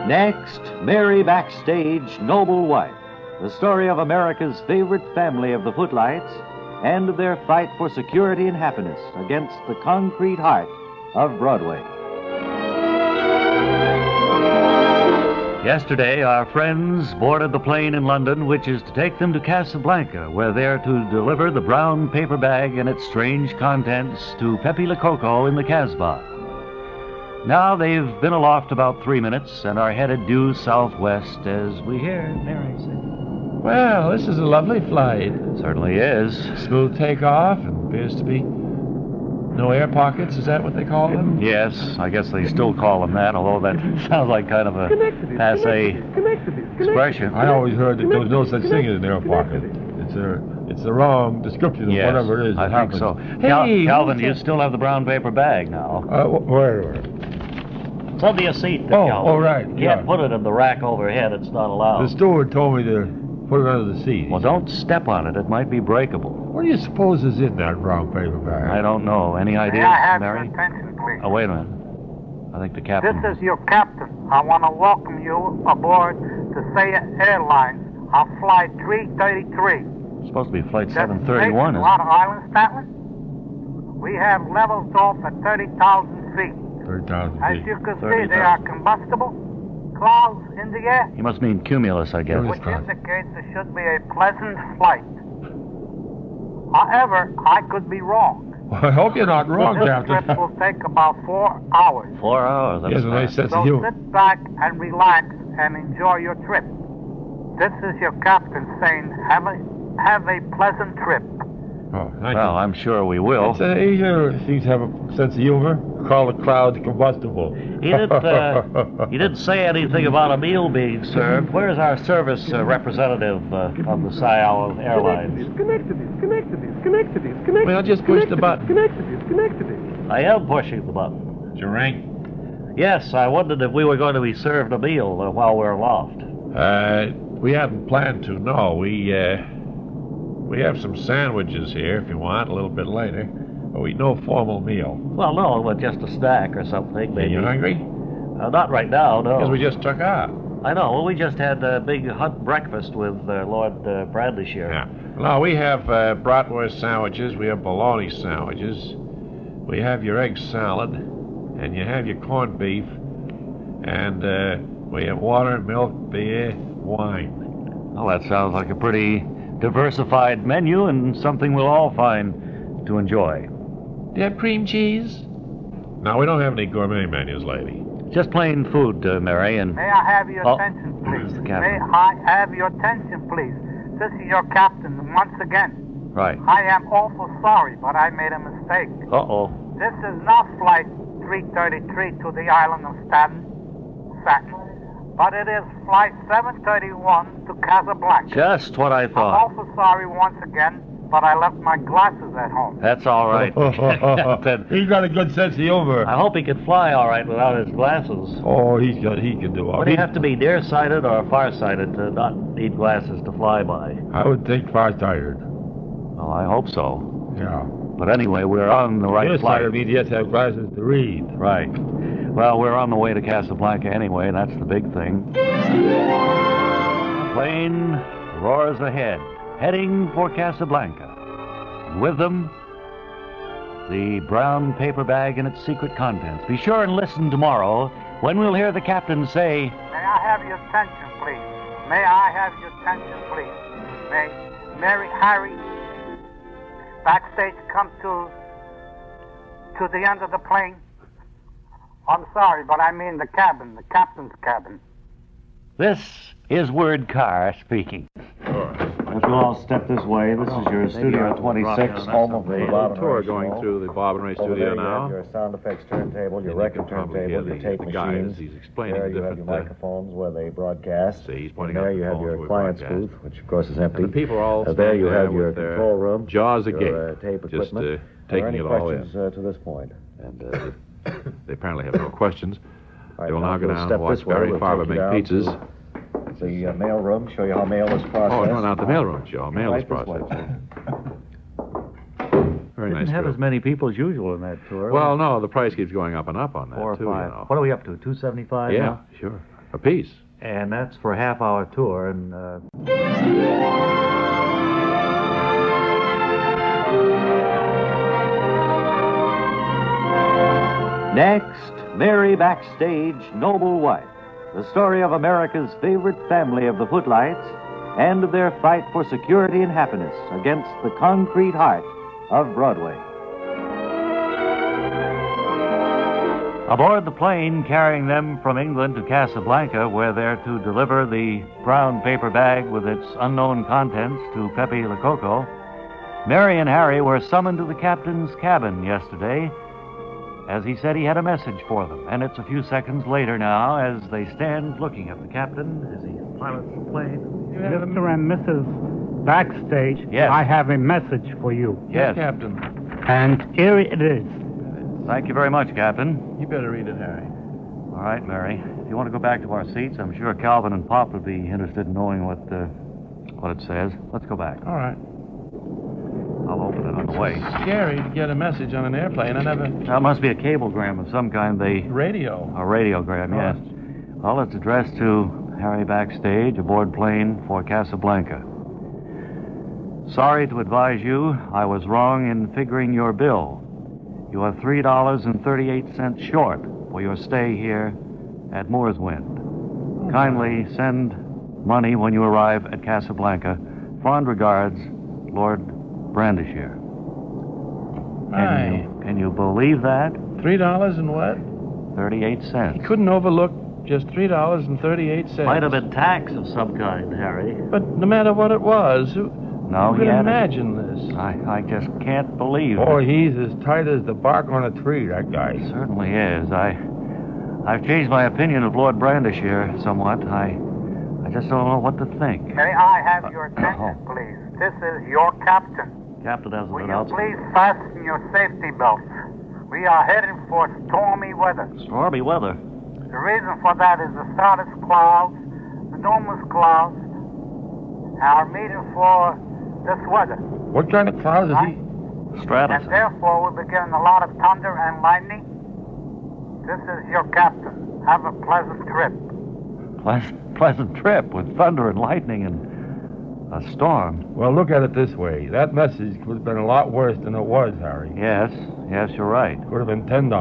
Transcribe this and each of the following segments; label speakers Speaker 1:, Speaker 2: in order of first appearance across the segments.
Speaker 1: Next, Mary Backstage, Noble Wife, the story of America's favorite family of the Footlights and of their fight for security and happiness against the concrete heart of Broadway. Yesterday, our friends boarded the plane in London, which is to take them to Casablanca, where they're to deliver the brown paper bag and its strange contents to Pepe Le Coco in the Casbah. Now they've been aloft about 3 minutes and are headed due southwest as we hear Mary say.
Speaker 2: Well, this is a lovely flight.
Speaker 1: Certainly is.
Speaker 2: Smooth takeoff, and appears to be no air pockets. Is that what they call them?
Speaker 1: Yes, I guess they still call them that, although that sounds like kind of a passé expression.
Speaker 2: I always heard that there was no such thing as an air pocket. It's the wrong description of whatever it is.
Speaker 1: I think so.
Speaker 2: Hey,
Speaker 1: Calvin, you still have the brown paper bag now.
Speaker 2: Where?
Speaker 1: It's under your seat, Calvin.
Speaker 2: Oh, right.
Speaker 1: You can't put it in the rack overhead. It's not allowed.
Speaker 2: The steward told me to put it under the seat.
Speaker 1: Well, don't step on it. It might be breakable.
Speaker 2: What do you suppose is in that brown paper bag?
Speaker 1: I don't know. Any ideas,
Speaker 3: May I have
Speaker 1: Mary?
Speaker 3: your attention, please?
Speaker 1: Oh, wait a minute. I think the captain...
Speaker 3: This is your captain. I want to welcome you aboard the Saya Airlines. I'll fly 333.
Speaker 1: It's supposed to be flight
Speaker 3: That's
Speaker 1: 731, isn't it?
Speaker 3: Long Island, Statland. We have levels off at 30,000 feet.
Speaker 2: 30,000 feet.
Speaker 3: As you can see, they are combustible. Clouds in the air.
Speaker 1: You must mean cumulus, I guess.
Speaker 3: Which indicates there should be a pleasant flight. However, I could be wrong.
Speaker 2: Well, I hope you're not wrong,
Speaker 3: This
Speaker 2: Captain.
Speaker 3: trip will take about 4 hours.
Speaker 1: 4 hours. That's
Speaker 2: He has a nice sense
Speaker 3: So
Speaker 2: of humor.
Speaker 3: sit back and relax and enjoy your trip. This is your captain saying, have a pleasant trip.
Speaker 2: Oh, thank
Speaker 1: Well,
Speaker 2: you.
Speaker 1: I'm sure we will.
Speaker 2: He seems to have a sense of humor. Call the clouds combustible.
Speaker 1: He didn't say anything about a meal being served. Where's our service representative of the Sayal Airlines?
Speaker 2: Well, just push the button.
Speaker 1: I am pushing the button.
Speaker 2: Did you ring?
Speaker 1: Yes, I wondered if we were going to be served a meal while we're aloft.
Speaker 2: We hadn't planned to, no. We have some sandwiches here if you want, a little bit later. But no formal meal.
Speaker 1: Well, no, but just a snack or something, maybe.
Speaker 2: Are you hungry?
Speaker 1: Not right now, no.
Speaker 2: Because we just took out.
Speaker 1: I know. Well, we just had a big hot breakfast with Lord Bradleyshire.
Speaker 2: Yeah. No, we have bratwurst sandwiches. We have bologna sandwiches. We have your egg salad. And you have your corned beef. And we have water, milk, beer, wine.
Speaker 1: Well, that sounds like a pretty diversified menu and something we'll all find to enjoy.
Speaker 2: Do you have cream cheese? No, we don't have any gourmet menus, lady.
Speaker 1: Just plain food, Mary, and...
Speaker 3: May I have your attention, please?
Speaker 1: the captain.
Speaker 3: May I have your attention, please? This is your captain once again.
Speaker 1: Right.
Speaker 3: I am awful sorry, but I made a mistake.
Speaker 1: Uh-oh.
Speaker 3: This is not flight 333 to the island of Staten, but it is flight 731 to Casablanca.
Speaker 1: Just what I
Speaker 3: I'm
Speaker 1: thought.
Speaker 3: awful sorry once again, but I left my glasses at home.
Speaker 1: That's all right.
Speaker 2: He's got a good sense of humor.
Speaker 1: I hope he can fly all right without his glasses.
Speaker 2: Oh, he can do all
Speaker 1: Would he have to be nearsighted or farsighted to not need glasses to fly by?
Speaker 2: I would think farsighted.
Speaker 1: Oh, I hope so.
Speaker 2: Yeah.
Speaker 1: But anyway, we're on the right flight.
Speaker 2: Nearsighted means you have to have glasses to read.
Speaker 1: Right. Well, we're on the way to Casablanca anyway, and that's the big thing. The plane roars ahead, heading for Casablanca. And with them, the brown paper bag and its secret contents. Be sure and listen tomorrow when we'll hear the captain say,
Speaker 3: May I have your attention, please? May I have your attention, please? May Mary Harry backstage come to the end of the plane? I'm sorry, but I mean the cabin, the captain's cabin.
Speaker 1: This is Word Carr speaking. As we'll all step this way, this is your Studio 26, home of the Bob and
Speaker 4: tour
Speaker 1: Ray
Speaker 4: going
Speaker 1: show.
Speaker 4: through the Bob and Ray
Speaker 1: Over
Speaker 4: studio
Speaker 1: there you
Speaker 4: now.
Speaker 1: have your sound effects turntable, your
Speaker 4: And you
Speaker 1: record
Speaker 4: can probably hear
Speaker 1: turntable, your tape
Speaker 4: the guides.
Speaker 1: machines.
Speaker 4: He's explaining
Speaker 1: There
Speaker 4: the
Speaker 1: you have your
Speaker 4: different,
Speaker 1: microphones where they broadcast.
Speaker 4: See, he's
Speaker 1: And
Speaker 4: pointing
Speaker 1: there
Speaker 4: out
Speaker 1: you
Speaker 4: the
Speaker 1: have
Speaker 4: phones
Speaker 1: your
Speaker 4: where we
Speaker 1: client's
Speaker 4: broadcast.
Speaker 1: booth, which of course is empty.
Speaker 4: And the people are all
Speaker 1: There
Speaker 4: standing
Speaker 1: you have
Speaker 4: there
Speaker 1: your
Speaker 4: with their
Speaker 1: control room,
Speaker 4: jaws
Speaker 1: your
Speaker 4: agape,
Speaker 1: tape
Speaker 4: just
Speaker 1: equipment. Are there
Speaker 4: taking
Speaker 1: any
Speaker 4: it all in.
Speaker 1: questions to this point?
Speaker 4: And they apparently have no questions.
Speaker 1: All
Speaker 4: They will
Speaker 1: right,
Speaker 4: now go
Speaker 1: we'll
Speaker 4: down
Speaker 1: step
Speaker 4: and watch
Speaker 1: this way.
Speaker 4: Barry
Speaker 1: We'll
Speaker 4: Farber
Speaker 1: take you
Speaker 4: make
Speaker 1: down
Speaker 4: pizzas.
Speaker 1: to the mail room, show you how mail is processed.
Speaker 4: Oh, no, not the mailroom, Joe. Mail is
Speaker 1: Right this way,
Speaker 4: processed.
Speaker 1: sir.
Speaker 4: nice
Speaker 1: have
Speaker 4: group.
Speaker 1: as many people as usual in that tour.
Speaker 4: Well, no, the price keeps going up and up on that,
Speaker 1: 4 or
Speaker 4: too,
Speaker 1: 5.
Speaker 4: you know.
Speaker 1: What are we up to, 275
Speaker 4: Yeah,
Speaker 1: now?
Speaker 4: sure. A piece.
Speaker 1: And that's for a half-hour tour, and...
Speaker 5: Next, Mary Backstage, Noble Wife, the story of America's favorite family of the Footlights and of their fight for security and happiness against the concrete heart of Broadway.
Speaker 1: Aboard the plane carrying them from England to Casablanca, where they're to deliver the brown paper bag with its unknown contents to Pepe Le Coco, Mary and Harry were summoned to the captain's cabin yesterday, as he said he had a message for them. And it's a few seconds later now as they stand looking at the captain as he pilots the plane.
Speaker 3: Mr. and Mrs. Backstage,
Speaker 1: Yes.
Speaker 3: I have a message for you.
Speaker 1: Yes.
Speaker 2: Captain.
Speaker 3: And here it is.
Speaker 1: Thank you very much, Captain.
Speaker 2: You better read it, Harry.
Speaker 1: All right, Mary. If you want to go back to our seats, I'm sure Calvin and Pop would be interested in knowing what it says. Let's go back.
Speaker 2: All right.
Speaker 1: I'll open it on the way.
Speaker 2: Scary to get a message on an airplane. I never...
Speaker 1: That must be a cablegram of some kind.
Speaker 2: Radio.
Speaker 1: A radiogram, yes. Well, it's addressed to Harry Backstage, aboard plane for Casablanca. Sorry to advise you, I was wrong in figuring your bill. You are $3.38 short for your stay here at Moorswind. Kindly send money when you arrive at Casablanca. Fond regards, Lord Brandishire. Can you believe that?
Speaker 2: $3 and what?
Speaker 1: 38 cents.
Speaker 2: He couldn't overlook just $3.38.
Speaker 1: Might have been tax of some kind, Harry.
Speaker 2: But no matter what it was, who
Speaker 1: No,
Speaker 2: could
Speaker 1: he hadn't.
Speaker 2: imagine this?
Speaker 1: I just can't believe it.
Speaker 6: Boy, he's as tight as the bark on a tree, that guy.
Speaker 1: He certainly is. I've changed my opinion of Lord Brandishire somewhat. I just don't know what to think.
Speaker 3: May I have your attention, please? This is your captain.
Speaker 1: Captain has
Speaker 3: Will
Speaker 1: an
Speaker 3: you
Speaker 1: announcement.
Speaker 3: please fasten your safety belts? We are heading for stormy weather.
Speaker 1: Stormy weather.
Speaker 3: The reason for that is the stratus clouds, the numerous clouds, are meeting for this weather.
Speaker 6: What kind of clouds is he?
Speaker 1: Stratus.
Speaker 3: And therefore, we'll be getting a lot of thunder and lightning. This is your captain. Have a pleasant trip.
Speaker 1: Pleasant trip with thunder and lightning and a storm.
Speaker 6: Well, look at it this way. That message could have been a lot worse than it was, Harry.
Speaker 1: Yes, you're right.
Speaker 6: Could have been $10.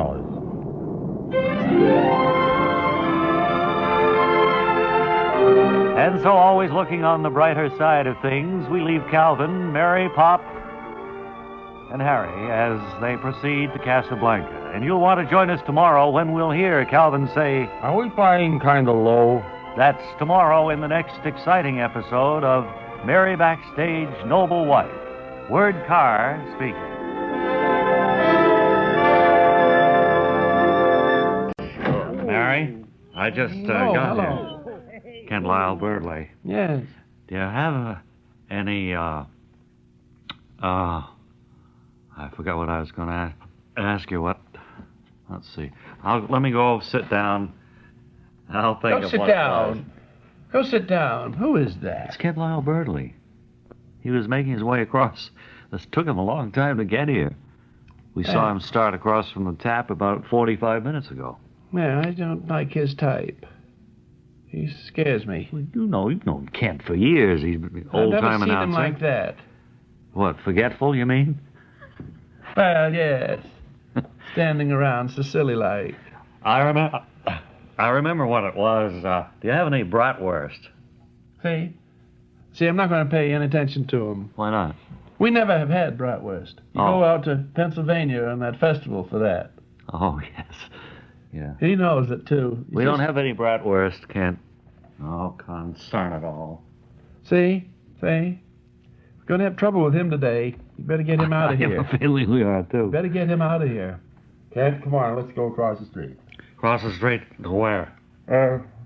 Speaker 1: And so, always looking on the brighter side of things, we leave Calvin, Mary, Pop, and Harry as they proceed to Casablanca. And you'll want to join us tomorrow when we'll hear Calvin say,
Speaker 6: Are we flying kind of low?
Speaker 1: that's tomorrow in the next exciting episode of Mary Backstage, Noble Wife. Word Carr speaking. Mary, I just got here. Kent Lyle Birdley.
Speaker 2: Yes.
Speaker 1: Do you have any, I forgot what I was going to ask you. Let's see. Let me go sit down. I'll think
Speaker 2: Go
Speaker 1: of
Speaker 2: sit
Speaker 1: what
Speaker 2: down. Go sit down. Who is that?
Speaker 1: It's Kent Lyle Birdley. He was making his way across. This took him a long time to get here. We saw him start across from the tap about 45 minutes ago.
Speaker 2: Yeah, I don't like his type. He scares me.
Speaker 1: Well, you've known Kent for years. He's an
Speaker 2: I've never
Speaker 1: old-time
Speaker 2: seen him
Speaker 1: announcer.
Speaker 2: like that.
Speaker 1: What, forgetful, you mean?
Speaker 2: Well, yes. Standing around so silly-like.
Speaker 1: I remember what it was. Do you have any bratwurst?
Speaker 2: See, I'm not going to pay any attention to him.
Speaker 1: Why not?
Speaker 2: We never have had bratwurst. You
Speaker 1: Oh.
Speaker 2: go out to Pennsylvania on that festival for that.
Speaker 1: Oh, yes. Yeah.
Speaker 2: He knows it, too.
Speaker 1: We don't have any bratwurst, Kent. Oh, concern it all.
Speaker 2: See? We're going to have trouble with him today. You better get him out of
Speaker 1: I
Speaker 2: here.
Speaker 1: have a feeling we are, too.
Speaker 2: Better get him out of here.
Speaker 6: Kent, come on, let's go across the street.
Speaker 1: Cross the street to where?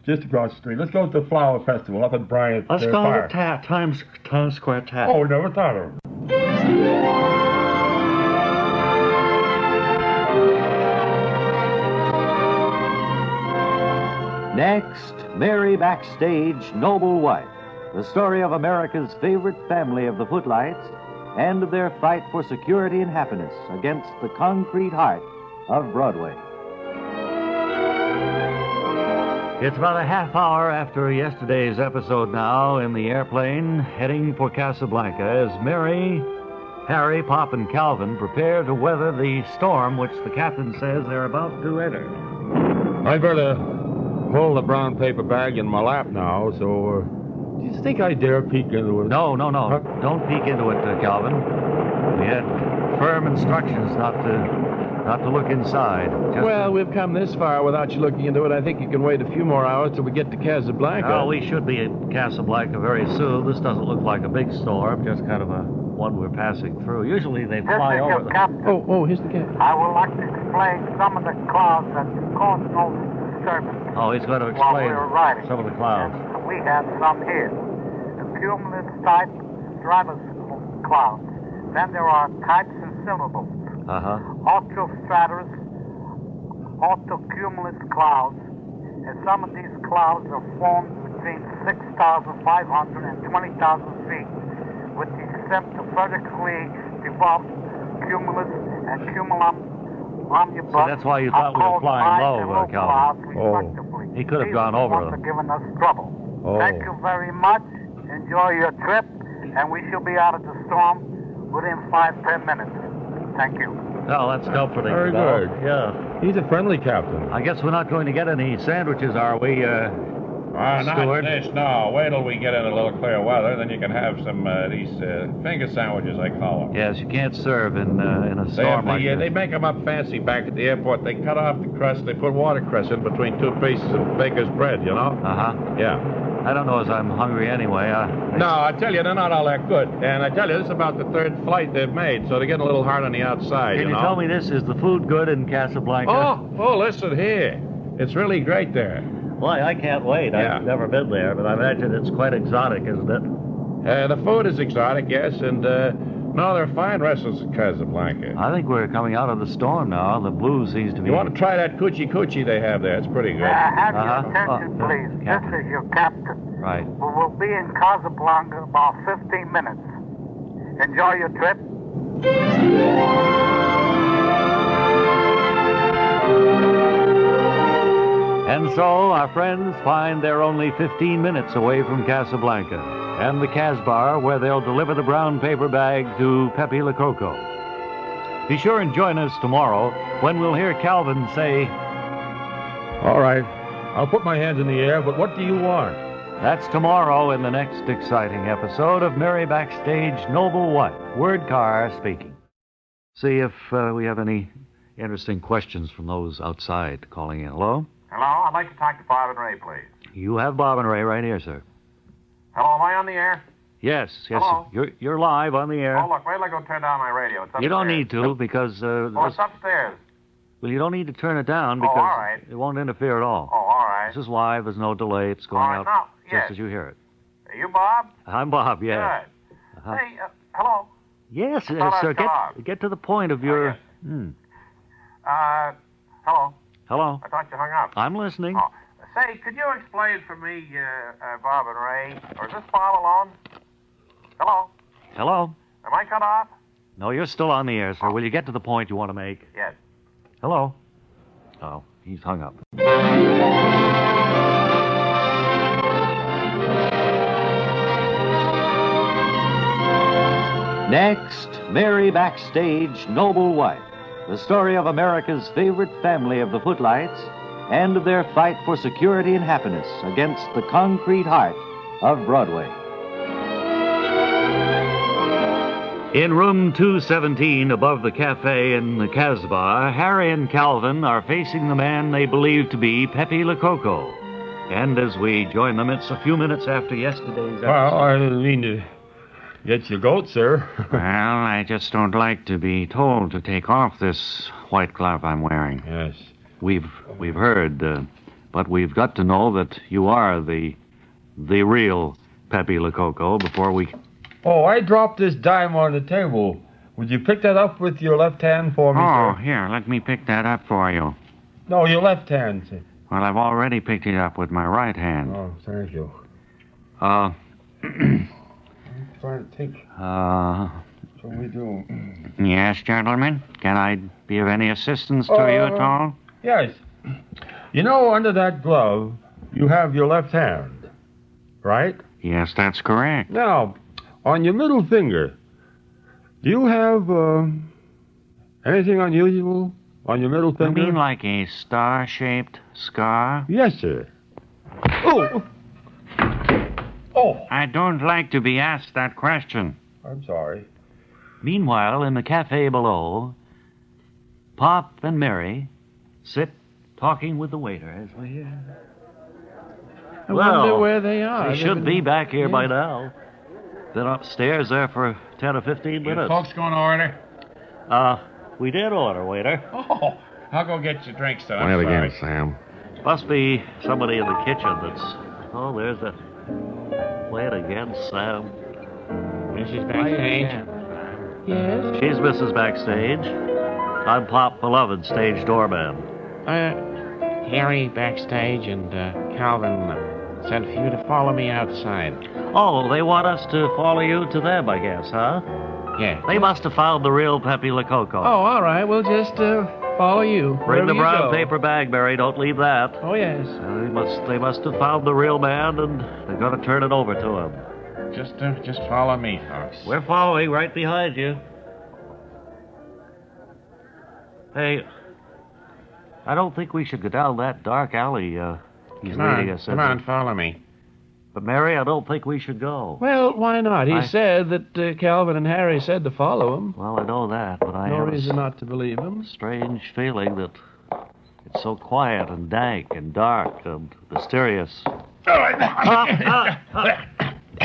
Speaker 6: Just across the street. Let's go to the Flower Festival up at Bryant
Speaker 1: Let's go
Speaker 6: Park.
Speaker 1: to Times Square Tap.
Speaker 6: Oh, never thought of it.
Speaker 5: Next, Mary Backstage, Noble Wife, the story of America's favorite family of the Footlights and their fight for security and happiness against the concrete heart of Broadway.
Speaker 1: It's about a half hour after yesterday's episode now in the airplane heading for Casablanca as Mary, Harry, Pop, and Calvin prepare to weather the storm which the captain says they're about to enter.
Speaker 6: I'd better hold the brown paper bag in my lap now, so do you think I dare peek into it?
Speaker 1: No.
Speaker 6: Huh?
Speaker 1: Don't peek into it, Calvin. We had firm instructions not to look inside.
Speaker 2: Well, we've come this far without you looking into it. I think you can wait a few more hours till we get to Casablanca.
Speaker 1: Oh, we should be at Casablanca very soon. This doesn't look like a big storm, just kind of a one we're passing through. Usually they
Speaker 3: This
Speaker 1: fly
Speaker 3: is
Speaker 1: over
Speaker 3: your
Speaker 1: the...
Speaker 3: captain.
Speaker 2: Oh, here's the cat.
Speaker 3: I would like to explain some of the clouds that cause no disturbance
Speaker 1: Oh, he's going to
Speaker 3: while
Speaker 1: explain
Speaker 3: we're riding.
Speaker 1: some of the clouds.
Speaker 3: And we have some here. The cumulus type stratus clouds. Then there are types and syllables.
Speaker 1: Uh-huh.
Speaker 3: Autostratus, autocumulus clouds. And some of these clouds are formed between 6,500 and 20,000 feet, with the except of vertically developed cumulus and cumulum omnibus.
Speaker 1: So that's why you thought we were flying low, Calvin.
Speaker 3: Respectively.
Speaker 1: He could have
Speaker 3: These
Speaker 1: gone
Speaker 3: are the
Speaker 1: over
Speaker 3: ones
Speaker 1: them.
Speaker 3: that are giving us trouble.
Speaker 2: Oh.
Speaker 3: Thank you very much. Enjoy your trip, and we shall be out of the storm within 5-10 minutes. Thank you.
Speaker 1: Oh, that's comforting.
Speaker 6: Very
Speaker 1: Bob.
Speaker 6: good.
Speaker 1: Yeah.
Speaker 6: He's a friendly captain.
Speaker 1: I guess we're not going to get any sandwiches, are we,
Speaker 2: Not
Speaker 1: Steward?
Speaker 2: this, no. Wait till we get in a little clear weather, then you can have some these finger sandwiches, I call them.
Speaker 1: Yes, you can't serve in a storm like this.
Speaker 2: They make them up fancy back at the airport. They cut off the crust. They put watercress in between two pieces of baker's bread, you know?
Speaker 1: Uh-huh.
Speaker 2: Yeah.
Speaker 1: I don't know as I'm hungry anyway.
Speaker 2: No, I tell you, they're not all that good. And I tell you, this is about the third flight they've made, so they're getting a little hard on the outside,
Speaker 1: Can you
Speaker 2: know?
Speaker 1: tell me this? Is the food good in Casablanca?
Speaker 2: Oh, listen here. It's really great there.
Speaker 1: Well, I can't wait.
Speaker 2: Yeah.
Speaker 1: I've never been there, but I imagine it's quite exotic, isn't it?
Speaker 2: The food is exotic, yes, and no, they're fine restaurants in Casablanca.
Speaker 1: I think we're coming out of the storm now. The blue seems to be...
Speaker 2: You want to try that coochie they have there? It's pretty good.
Speaker 3: Have
Speaker 1: Uh-huh.
Speaker 3: your attention,
Speaker 1: Oh,
Speaker 3: please.
Speaker 1: captain.
Speaker 3: This is your captain.
Speaker 1: Right.
Speaker 3: We will be in Casablanca about 15 minutes. Enjoy your trip.
Speaker 1: And so our friends find they're only 15 minutes away from Casablanca and the Casbar, where they'll deliver the brown paper bag to Pepe Le Coco. Be sure and join us tomorrow when we'll hear Calvin say,
Speaker 6: All right. I'll put my hands in the air, but what do you want?
Speaker 1: that's tomorrow in the next exciting episode of Mary Backstage Noble What? Word Car speaking. See if we have any interesting questions from those outside calling in. Hello?
Speaker 7: Hello, I'd like to talk to Bob and Ray, please.
Speaker 1: You have Bob and Ray right here, sir.
Speaker 7: Hello, am I on the air?
Speaker 1: Yes.
Speaker 7: Hello?
Speaker 1: You're live on the air.
Speaker 7: Oh, look, wait till I go turn down my radio. It's upstairs.
Speaker 1: You don't need to because
Speaker 7: Oh, it's upstairs.
Speaker 1: well, you don't need to turn it down
Speaker 7: Oh,
Speaker 1: because
Speaker 7: all right.
Speaker 1: it won't interfere at all.
Speaker 7: Oh, all right.
Speaker 1: This is live. There's no delay. It's going
Speaker 7: All right,
Speaker 1: out
Speaker 7: now,
Speaker 1: just
Speaker 7: yes.
Speaker 1: as you hear it.
Speaker 7: Are you Bob?
Speaker 1: I'm Bob. Yeah.
Speaker 7: Good.
Speaker 1: Uh-huh.
Speaker 7: Hey, hello.
Speaker 1: Yes,
Speaker 7: thought
Speaker 1: sir.
Speaker 7: I'd come out.
Speaker 1: Get to the point of your.
Speaker 7: yes.
Speaker 1: Hmm.
Speaker 7: Hello.
Speaker 1: Hello.
Speaker 7: I thought you hung up.
Speaker 1: I'm listening.
Speaker 7: Oh, say, could you explain for me, Bob and Ray, or is this Bob alone? Hello.
Speaker 1: Hello.
Speaker 7: Am I cut off?
Speaker 1: No, you're still on the air, sir. Will you get to the point you want to make?
Speaker 7: Yes.
Speaker 1: Hello. Oh, he's hung up.
Speaker 5: Next, Mary Backstage Noble Wife, the story of America's favorite family of the footlights and their fight for security and happiness against the concrete heart of Broadway.
Speaker 1: In room 217 above the cafe in the Casbah, Harry and Calvin are facing the man they believe to be Pepe Le Coco. And as we join them, it's a few minutes after yesterday's episode.
Speaker 6: Well, I didn't mean to get your goat, sir.
Speaker 8: Well, I just don't like to be told to take off this white glove I'm wearing.
Speaker 6: Yes.
Speaker 1: We've heard, but we've got to know that you are the real Pepe Le Coco before we...
Speaker 6: Oh, I dropped this dime on the table. Would you pick that up with your left hand for me,
Speaker 8: Oh,
Speaker 6: sir?
Speaker 8: here, let me pick that up for you.
Speaker 6: No, your left hand, sir.
Speaker 8: Well, I've already picked it up with my right hand.
Speaker 6: Oh, thank you.
Speaker 1: Uh,
Speaker 6: I'm trying to think.
Speaker 1: uh,
Speaker 6: what we do.
Speaker 8: Yes, gentlemen. Can I be of any assistance to you at all?
Speaker 6: Yes. You know, under that glove, you have your left hand, right?
Speaker 8: Yes, that's correct.
Speaker 6: Now, on your middle finger, do you have anything unusual on your middle
Speaker 8: You
Speaker 6: finger?
Speaker 8: mean like a star-shaped scar?
Speaker 6: Yes, sir. Oh! Oh!
Speaker 8: I don't like to be asked that question.
Speaker 6: I'm sorry.
Speaker 1: Meanwhile, in the cafe below, Pop and Mary sit talking with the waiter as we hear.
Speaker 9: I wonder where they are.
Speaker 1: They should be back here by now. Been upstairs there for 10 or 15 minutes.
Speaker 2: Folks going to order?
Speaker 1: We did order, waiter.
Speaker 2: Oh, I'll go get your drinks then.
Speaker 4: Try
Speaker 2: I'm
Speaker 4: it
Speaker 2: sorry.
Speaker 4: again, Sam.
Speaker 1: Must be somebody in the kitchen that's... Oh, there's that... Play it again, Sam.
Speaker 8: Mrs. Backstage?
Speaker 9: Yes?
Speaker 1: She's Mrs. Backstage. I'm Pop Beloved, stage doorman.
Speaker 8: Harry Backstage and Calvin said for you to follow me outside.
Speaker 1: Oh, they want us to follow you to them, I guess, huh?
Speaker 8: Yeah.
Speaker 1: They must have found the real Pepe Le Coco.
Speaker 9: Oh, all right. We'll just follow you.
Speaker 1: Bring
Speaker 9: wherever
Speaker 1: the
Speaker 9: you
Speaker 1: brown
Speaker 9: go.
Speaker 1: paper bag, Mary. Don't leave that.
Speaker 9: Oh, yes.
Speaker 1: They must have found the real man, and they're going to turn it over to him.
Speaker 8: Just follow me, folks.
Speaker 1: We're following right behind you. Hey, I don't think we should go down that dark alley he's leading us
Speaker 8: Come
Speaker 1: into.
Speaker 8: on, follow me.
Speaker 1: But, Mary, I don't think we should go.
Speaker 9: Well, why not? He
Speaker 1: I-
Speaker 9: said that Calvin and Harry said to follow him.
Speaker 1: Well, I know that, but I
Speaker 9: No
Speaker 1: have
Speaker 9: reason
Speaker 1: a
Speaker 9: not to believe him.
Speaker 1: strange feeling that it's so quiet and dank and dark and mysterious.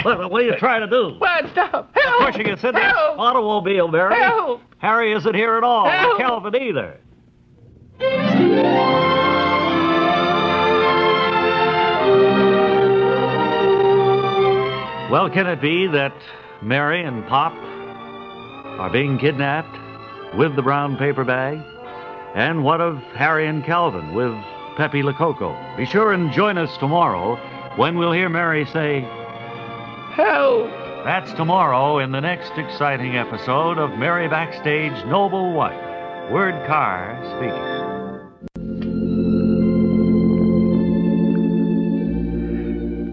Speaker 1: What are you trying to do?
Speaker 9: What? Stop! Help!
Speaker 1: Pushing us in the
Speaker 9: Help!
Speaker 1: automobile, Mary.
Speaker 9: Help!
Speaker 1: Harry isn't here at all.
Speaker 9: Help!
Speaker 1: Or Calvin either. Well, can it be that Mary and Pop are being kidnapped with the brown paper bag? And what of Harry and Calvin with Pepe Le Coco? Be sure and join us tomorrow when we'll hear Mary say,
Speaker 9: Help!
Speaker 1: that's tomorrow in the next exciting episode of Mary Backstage Noble Wife. Word Carr speaking.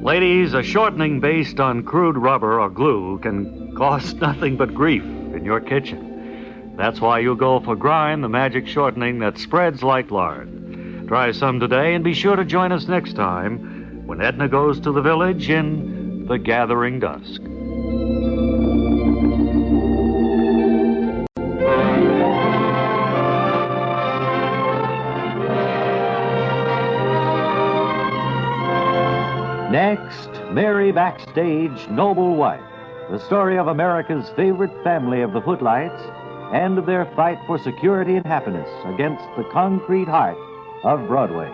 Speaker 1: Ladies, a shortening based on crude rubber or glue can cause nothing but grief in your kitchen. That's why you go for Grind, the magic shortening that spreads like lard. Try some today and be sure to join us next time when Edna goes to the village in The Gathering Dusk.
Speaker 5: Next, Mary Backstage, Noble Wife, the story of America's favorite family of the footlights and of their fight for security and happiness against the concrete heart of Broadway.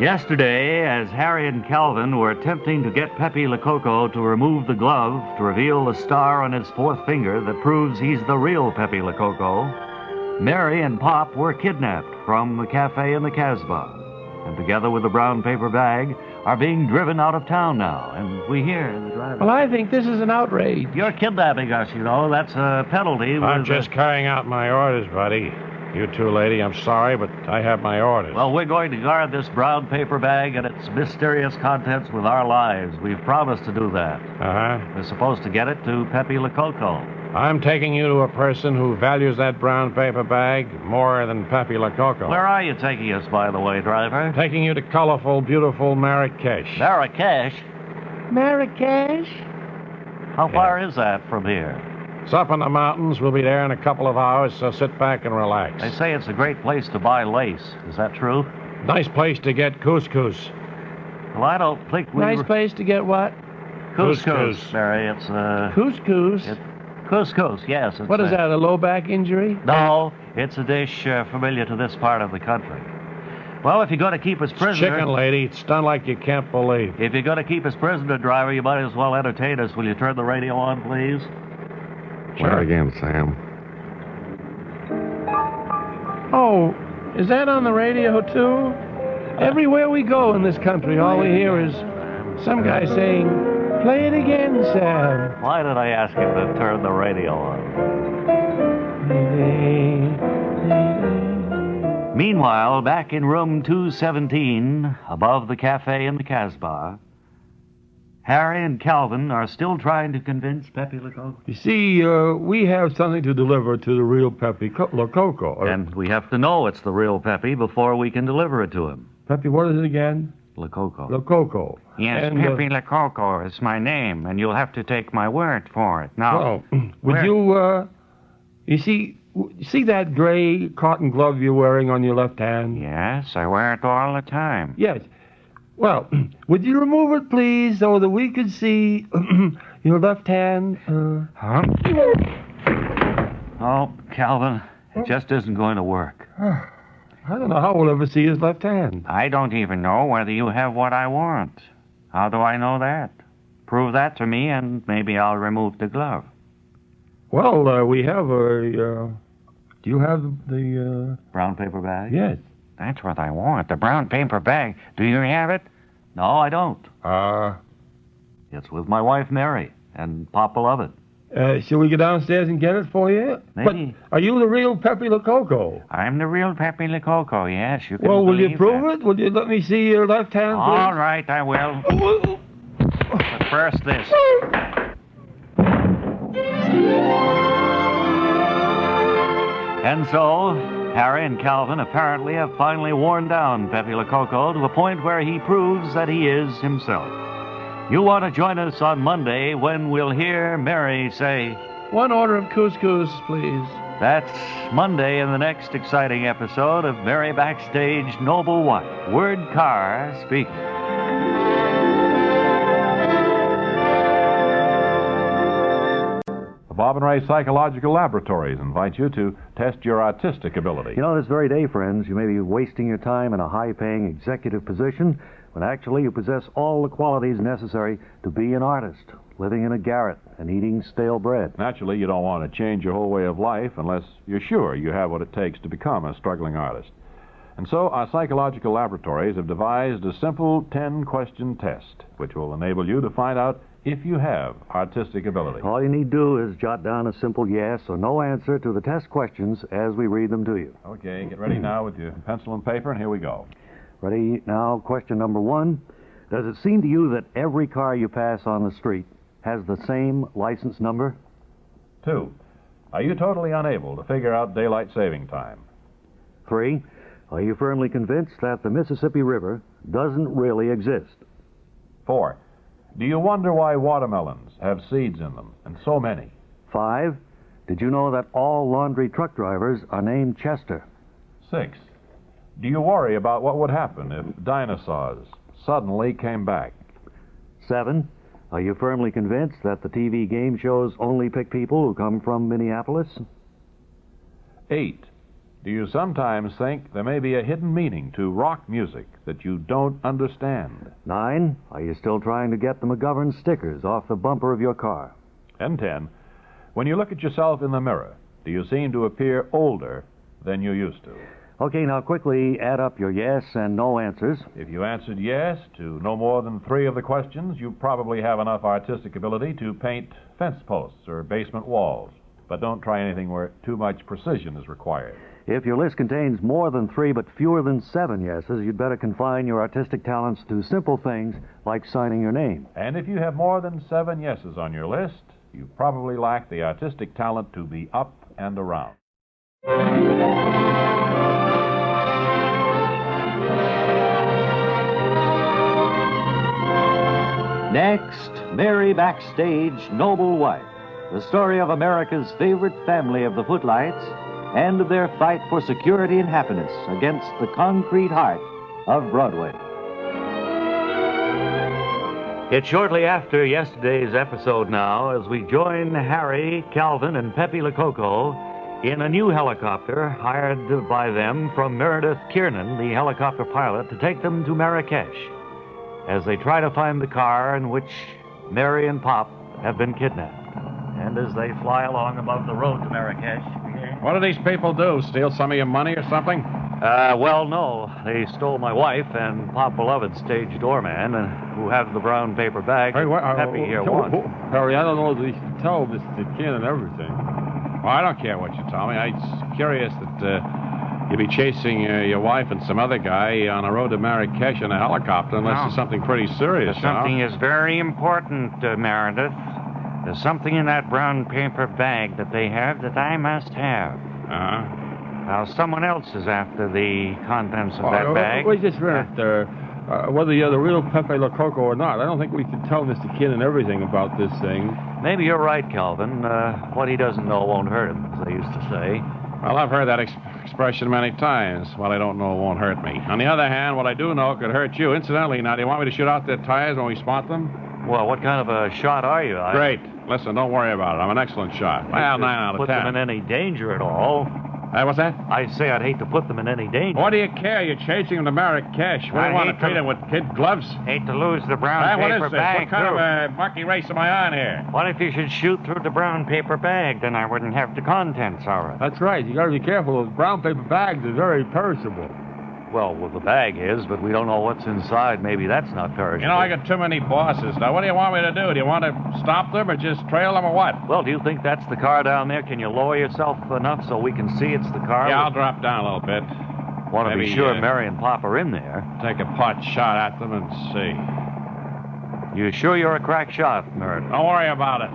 Speaker 1: Yesterday, as Harry and Calvin were attempting to get Pepe Le Coco to remove the glove to reveal the star on his fourth finger that proves he's the real Pepe Le Coco, Mary and Pop were kidnapped from the cafe in the Casbah, and together with the brown paper bag are being driven out of town now, and we hear the driver...
Speaker 9: Well, I think this is an outrage.
Speaker 1: You're kidnapping us, you know. That's a penalty.
Speaker 2: I'm
Speaker 1: with,
Speaker 2: just carrying out my orders, buddy. You too, lady, I'm sorry, but I have my orders.
Speaker 1: Well, we're going to guard this brown paper bag and its mysterious contents with our lives. We've promised to do that.
Speaker 2: Uh-huh.
Speaker 1: We're supposed to get it to Pepe Le Coco.
Speaker 2: I'm taking you to a person who values that brown paper bag more than Pepe Le Coco.
Speaker 1: Where are you taking us, by the way, driver?
Speaker 2: Taking you to colorful, beautiful Marrakesh.
Speaker 1: Marrakesh?
Speaker 9: Marrakesh?
Speaker 1: How far is that from here?
Speaker 2: It's up in the mountains. We'll be there in a couple of hours, so sit back and relax.
Speaker 1: They say it's a great place to buy lace. Is that true?
Speaker 2: Nice place to get couscous.
Speaker 1: Well, I don't think we...
Speaker 9: Nice place to get what?
Speaker 1: Couscous, Mary. It's,
Speaker 9: Couscous.
Speaker 1: Couscous, yes. It's,
Speaker 9: What is that, a low back injury?
Speaker 1: No, it's a dish familiar to this part of the country. Well, if you're going to keep us prisoner...
Speaker 2: Chicken, lady. It's done like you can't believe.
Speaker 1: If you're going to keep us prisoner, driver, you might as well entertain us. Will you turn the radio on, please?
Speaker 4: Try it again, Sam.
Speaker 9: Oh, is that on the radio, too? Everywhere we go in this country, all we hear is some guy saying, Play it again, Sam.
Speaker 1: Why did I ask him to turn the radio on? Meanwhile, back in room 217, above the cafe in the Casbah, Harry and Calvin are still trying to convince Pepe Lococo.
Speaker 6: You see, we have something to deliver to the real Pepe Lococo.
Speaker 1: And we have to know it's the real Pepe before we can deliver it to him.
Speaker 6: Pepe, what is it again?
Speaker 1: Lococo.
Speaker 6: Lococo.
Speaker 8: Yes,
Speaker 6: And,
Speaker 8: Pepe Lococo is my name, and you'll have to take my word for it. Now,
Speaker 6: Well, would you see that gray cotton glove you're wearing on your left hand?
Speaker 8: yes, I wear it all the time.
Speaker 6: Yes. Well, would you remove it, please, so that we could see your left hand?
Speaker 8: Huh?
Speaker 1: Oh, Calvin, it just isn't going to work.
Speaker 6: I don't know how we'll ever see his left hand.
Speaker 8: I don't even know whether you have what I want. How do I know that? Prove that to me, and maybe I'll remove the glove.
Speaker 6: Well, we have a... do you have the...
Speaker 1: Brown paper bag?
Speaker 6: Yes.
Speaker 8: That's what I want, the brown paper bag. Do you have it?
Speaker 1: No, I don't. It's with my wife, Mary, and Pop Beloved.
Speaker 6: Shall we go downstairs and get it for you?
Speaker 1: Maybe.
Speaker 6: But are you the real Pepe Lococo?
Speaker 8: I'm the real Pepe Lococo, yes. You can
Speaker 6: Well, will you
Speaker 8: believe
Speaker 6: prove
Speaker 8: that.
Speaker 6: it? Will you let me see your left hand, please?
Speaker 8: All right, I will. But first this.
Speaker 1: And so, Harry and Calvin apparently have finally worn down Pepe Lococo to the point where he proves that he is himself. You want to join us on Monday when we'll hear Mary say,
Speaker 9: One order of couscous, please.
Speaker 1: that's Monday in the next exciting episode of Mary Backstage Noble Wife. Word Carr speaking.
Speaker 10: The Bob and Ray Psychological Laboratories invite you to test your artistic ability.
Speaker 1: You know, this very day, friends, you may be wasting your time in a high-paying executive position when actually you possess all the qualities necessary to be an artist, living in a garret and eating stale bread.
Speaker 10: Naturally, you don't want to change your whole way of life unless you're sure you have what it takes to become a struggling artist. And so our psychological laboratories have devised a simple 10-question test, which will enable you to find out if you have artistic ability.
Speaker 1: All you need to do is jot down a simple yes or no answer to the test questions as we read them to you.
Speaker 10: Okay, get ready now with your pencil and paper, and here we go.
Speaker 1: Ready? Now, question number 1. Does it seem to you that every car you pass on the street has the same license number?
Speaker 10: 2. Are you totally unable to figure out daylight saving time?
Speaker 1: 3. Are you firmly convinced that the Mississippi River doesn't really exist?
Speaker 10: 4. Do you wonder why watermelons have seeds in them, and so many?
Speaker 1: 5. Did you know that all laundry truck drivers are named Chester?
Speaker 10: 6. Do you worry about what would happen if dinosaurs suddenly came back?
Speaker 1: 7. Are you firmly convinced that the TV game shows only pick people who come from Minneapolis?
Speaker 10: 8. Do you sometimes think there may be a hidden meaning to rock music that you don't understand?
Speaker 1: 9. Are you still trying to get the McGovern stickers off the bumper of your car?
Speaker 10: And 10. When you look at yourself in the mirror, do you seem to appear older than you used to?
Speaker 1: Okay, now quickly add up your yes and no answers.
Speaker 10: If you answered yes to no more than 3 of the questions, you probably have enough artistic ability to paint fence posts or basement walls. But don't try anything where too much precision is required.
Speaker 1: If your list contains more than 3 but fewer than 7 yeses, you'd better confine your artistic talents to simple things like signing your name.
Speaker 10: And if you have more than 7 yeses on your list, you probably lack the artistic talent to be up and around.
Speaker 5: Next, Mary Backstage Noble Wife, the story of America's favorite family of the footlights and of their fight for security and happiness against the concrete heart of Broadway.
Speaker 1: It's shortly after yesterday's episode now as we join Harry, Calvin, and Pepe Lococo in a new helicopter hired by them from Meredith Kiernan, the helicopter pilot, to take them to Marrakesh as they try to find the car in which Mary and Pop have been kidnapped. And as they fly along above the road to Marrakesh...
Speaker 2: What do these people do? Steal some of your money or something?
Speaker 1: Well, no. They stole my wife and Pop Beloved's stage doorman, who have the brown paper bag.
Speaker 6: Hey,
Speaker 1: Happy here once.
Speaker 6: Harry, I don't know if we should tell Mr. Kin and everything.
Speaker 2: Well, I don't care what you tell me. I'm curious that you'll be chasing your wife and some other guy on a road to Marrakesh in a helicopter unless there's something pretty serious.
Speaker 8: Something is very important, Meredith. There's something in that brown paper bag that they have that I must have.
Speaker 2: Uh-huh.
Speaker 8: Now, someone else is after the contents of that bag.
Speaker 6: Wait just a minute. Whether you're the real Pepe Le Coco or not, I don't think we can tell Mr. Kin and everything about this thing.
Speaker 1: Maybe you're right, Calvin. What he doesn't know won't hurt him, as they used to say.
Speaker 2: Well, I've heard that expression many times. What I don't know won't hurt me. On the other hand, what I do know could hurt you. Incidentally, now, do you want me to shoot out their tires when we spot them?
Speaker 1: Well, what kind of a shot are you?
Speaker 2: Great. Listen, don't worry about it. I'm an excellent shot. Well, 9 out of 10.
Speaker 1: Put them in any danger at all.
Speaker 2: What's that?
Speaker 1: I say I'd hate to put them in any danger.
Speaker 2: What do you care? You're chasing them to Marrakesh. What do you want to treat them with kid gloves?
Speaker 8: Hate to lose the brown
Speaker 2: what
Speaker 8: paper
Speaker 2: is this?
Speaker 8: bag.
Speaker 2: What kind of a monkey race am I on here?
Speaker 8: What if you should shoot through the brown paper bag? Then I wouldn't have the contents of it.
Speaker 6: That's right. You got to be careful. Those brown paper bags are very perishable.
Speaker 1: Well, the bag is, but we don't know what's inside. Maybe that's not perishable.
Speaker 2: You know, I got too many bosses. Now, what do you want me to do? Do you want to stop them or just trail them or what?
Speaker 1: Well, do you think that's the car down there? Can you lower yourself enough so we can see it's the car?
Speaker 2: Yeah, I'll drop down a little bit.
Speaker 1: Want to be sure Mary and Pop are in there.
Speaker 2: Take a pot shot at them and see.
Speaker 1: You sure you're a crack shot, Meredith?
Speaker 2: Don't worry about it.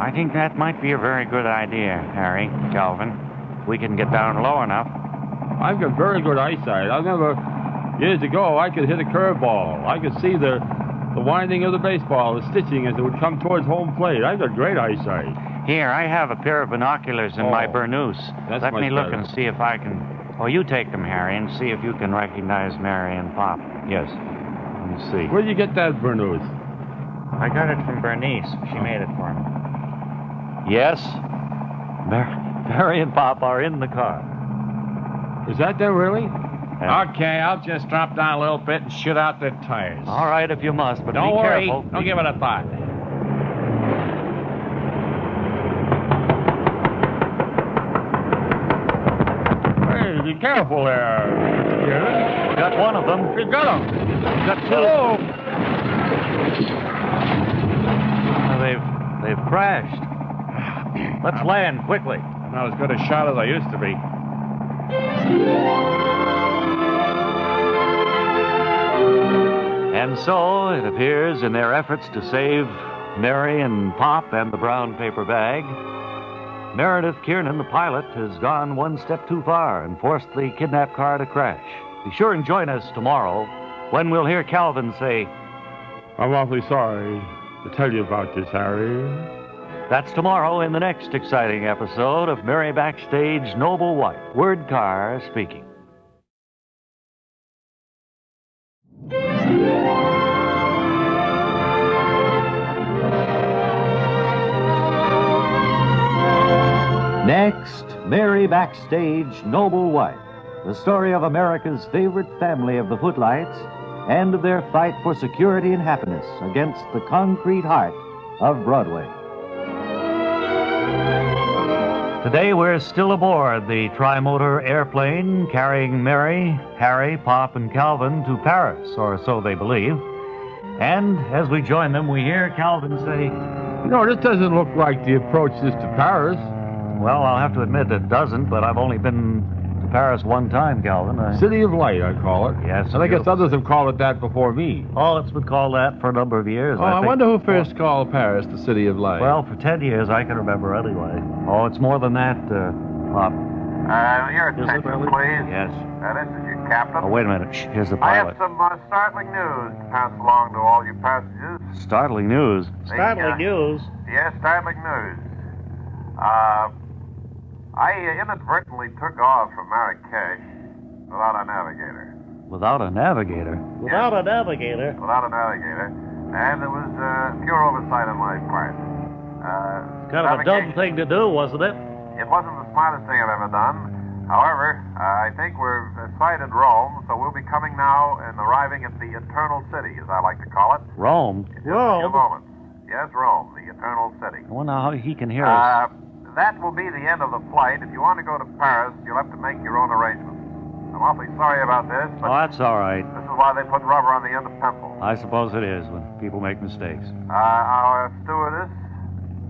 Speaker 8: I think that might be a very good idea, Harry, Calvin. We can get down low enough.
Speaker 6: I've got very good eyesight. Years ago, I could hit a curveball. I could see the winding of the baseball, the stitching as it would come towards home plate. I've got great eyesight.
Speaker 8: Here, I have a pair of binoculars in my burnous. Let me look and see if I can... Oh, you take them, Harry, and see if you can recognize Mary and Pop.
Speaker 1: Yes. Let me see.
Speaker 6: Where'd you get that burnous?
Speaker 8: I got it from Bernice. She made it for me.
Speaker 1: Yes. Mary and Pop are in the car.
Speaker 6: Is that there, really?
Speaker 2: Okay, I'll just drop down a little bit and shoot out their tires.
Speaker 1: All right, if you must, but
Speaker 2: don't
Speaker 1: be
Speaker 2: worry.
Speaker 1: careful.
Speaker 2: Don't give it a thought.
Speaker 6: Hey, be careful there.
Speaker 1: Yeah. Got one of them.
Speaker 6: You got him.
Speaker 1: Got two.
Speaker 6: Oh.
Speaker 1: They've crashed. Let's land quickly.
Speaker 2: I'm not as good a shot as I used to be.
Speaker 1: And so, it appears, in their efforts to save Mary and Pop and the brown paper bag, Meredith Kiernan, the pilot, has gone one step too far and forced the kidnapped car to crash. Be sure and join us tomorrow when we'll hear Calvin say,
Speaker 6: I'm awfully sorry to tell you about this, Harry.
Speaker 1: That's tomorrow in the next exciting episode of Mary Backstage Noble Wife. Word Car speaking.
Speaker 5: Next, Mary Backstage Noble Wife, the story of America's favorite family of the footlights and of their fight for security and happiness against the concrete heart of Broadway.
Speaker 1: Today we're still aboard the tri-motor airplane carrying Mary, Harry, Pop, and Calvin to Paris, or so they believe. And as we join them, we hear Calvin say,
Speaker 6: No, this doesn't look like the approach to Paris.
Speaker 1: Well, I'll have to admit it doesn't, but I've only been to Paris one time, Calvin.
Speaker 6: City of Light, I call it.
Speaker 1: Yes.
Speaker 6: And I guess others have called it that before me.
Speaker 1: Oh, it's been called that for a number of years.
Speaker 9: I wonder who first called Paris the City of Light.
Speaker 1: Well, for 10 years, I can remember anyway. Oh, it's more than that, Pop.
Speaker 7: Your attention, please.
Speaker 1: Yes.
Speaker 7: This is your captain.
Speaker 1: Oh, wait a minute. Here's the
Speaker 7: I
Speaker 1: pilot.
Speaker 7: have some startling news to pass along to all you passengers.
Speaker 1: Startling news.
Speaker 8: Startling news?
Speaker 7: Yes, startling news. I inadvertently took off from Marrakesh without a navigator.
Speaker 1: Without a navigator?
Speaker 8: Without a navigator?
Speaker 7: Without a navigator. And it was pure oversight on my part.
Speaker 1: Kind of a dumb thing to do, wasn't it?
Speaker 7: It wasn't the smartest thing I've ever done. However, I think we're sighted Rome, so we'll be coming now and arriving at the Eternal City, as I like to call it.
Speaker 1: Rome?
Speaker 7: In just a few moments. Yes, Rome, the Eternal City.
Speaker 1: I wonder how he can hear us.
Speaker 7: That will be the end of the flight. If you want to go to Paris, you'll have to make your own arrangements. I'm awfully sorry about this, but
Speaker 1: Oh, that's all right.
Speaker 7: this is why they put rubber on the end of pencils.
Speaker 1: I suppose it is when people make mistakes.
Speaker 7: Our stewardess,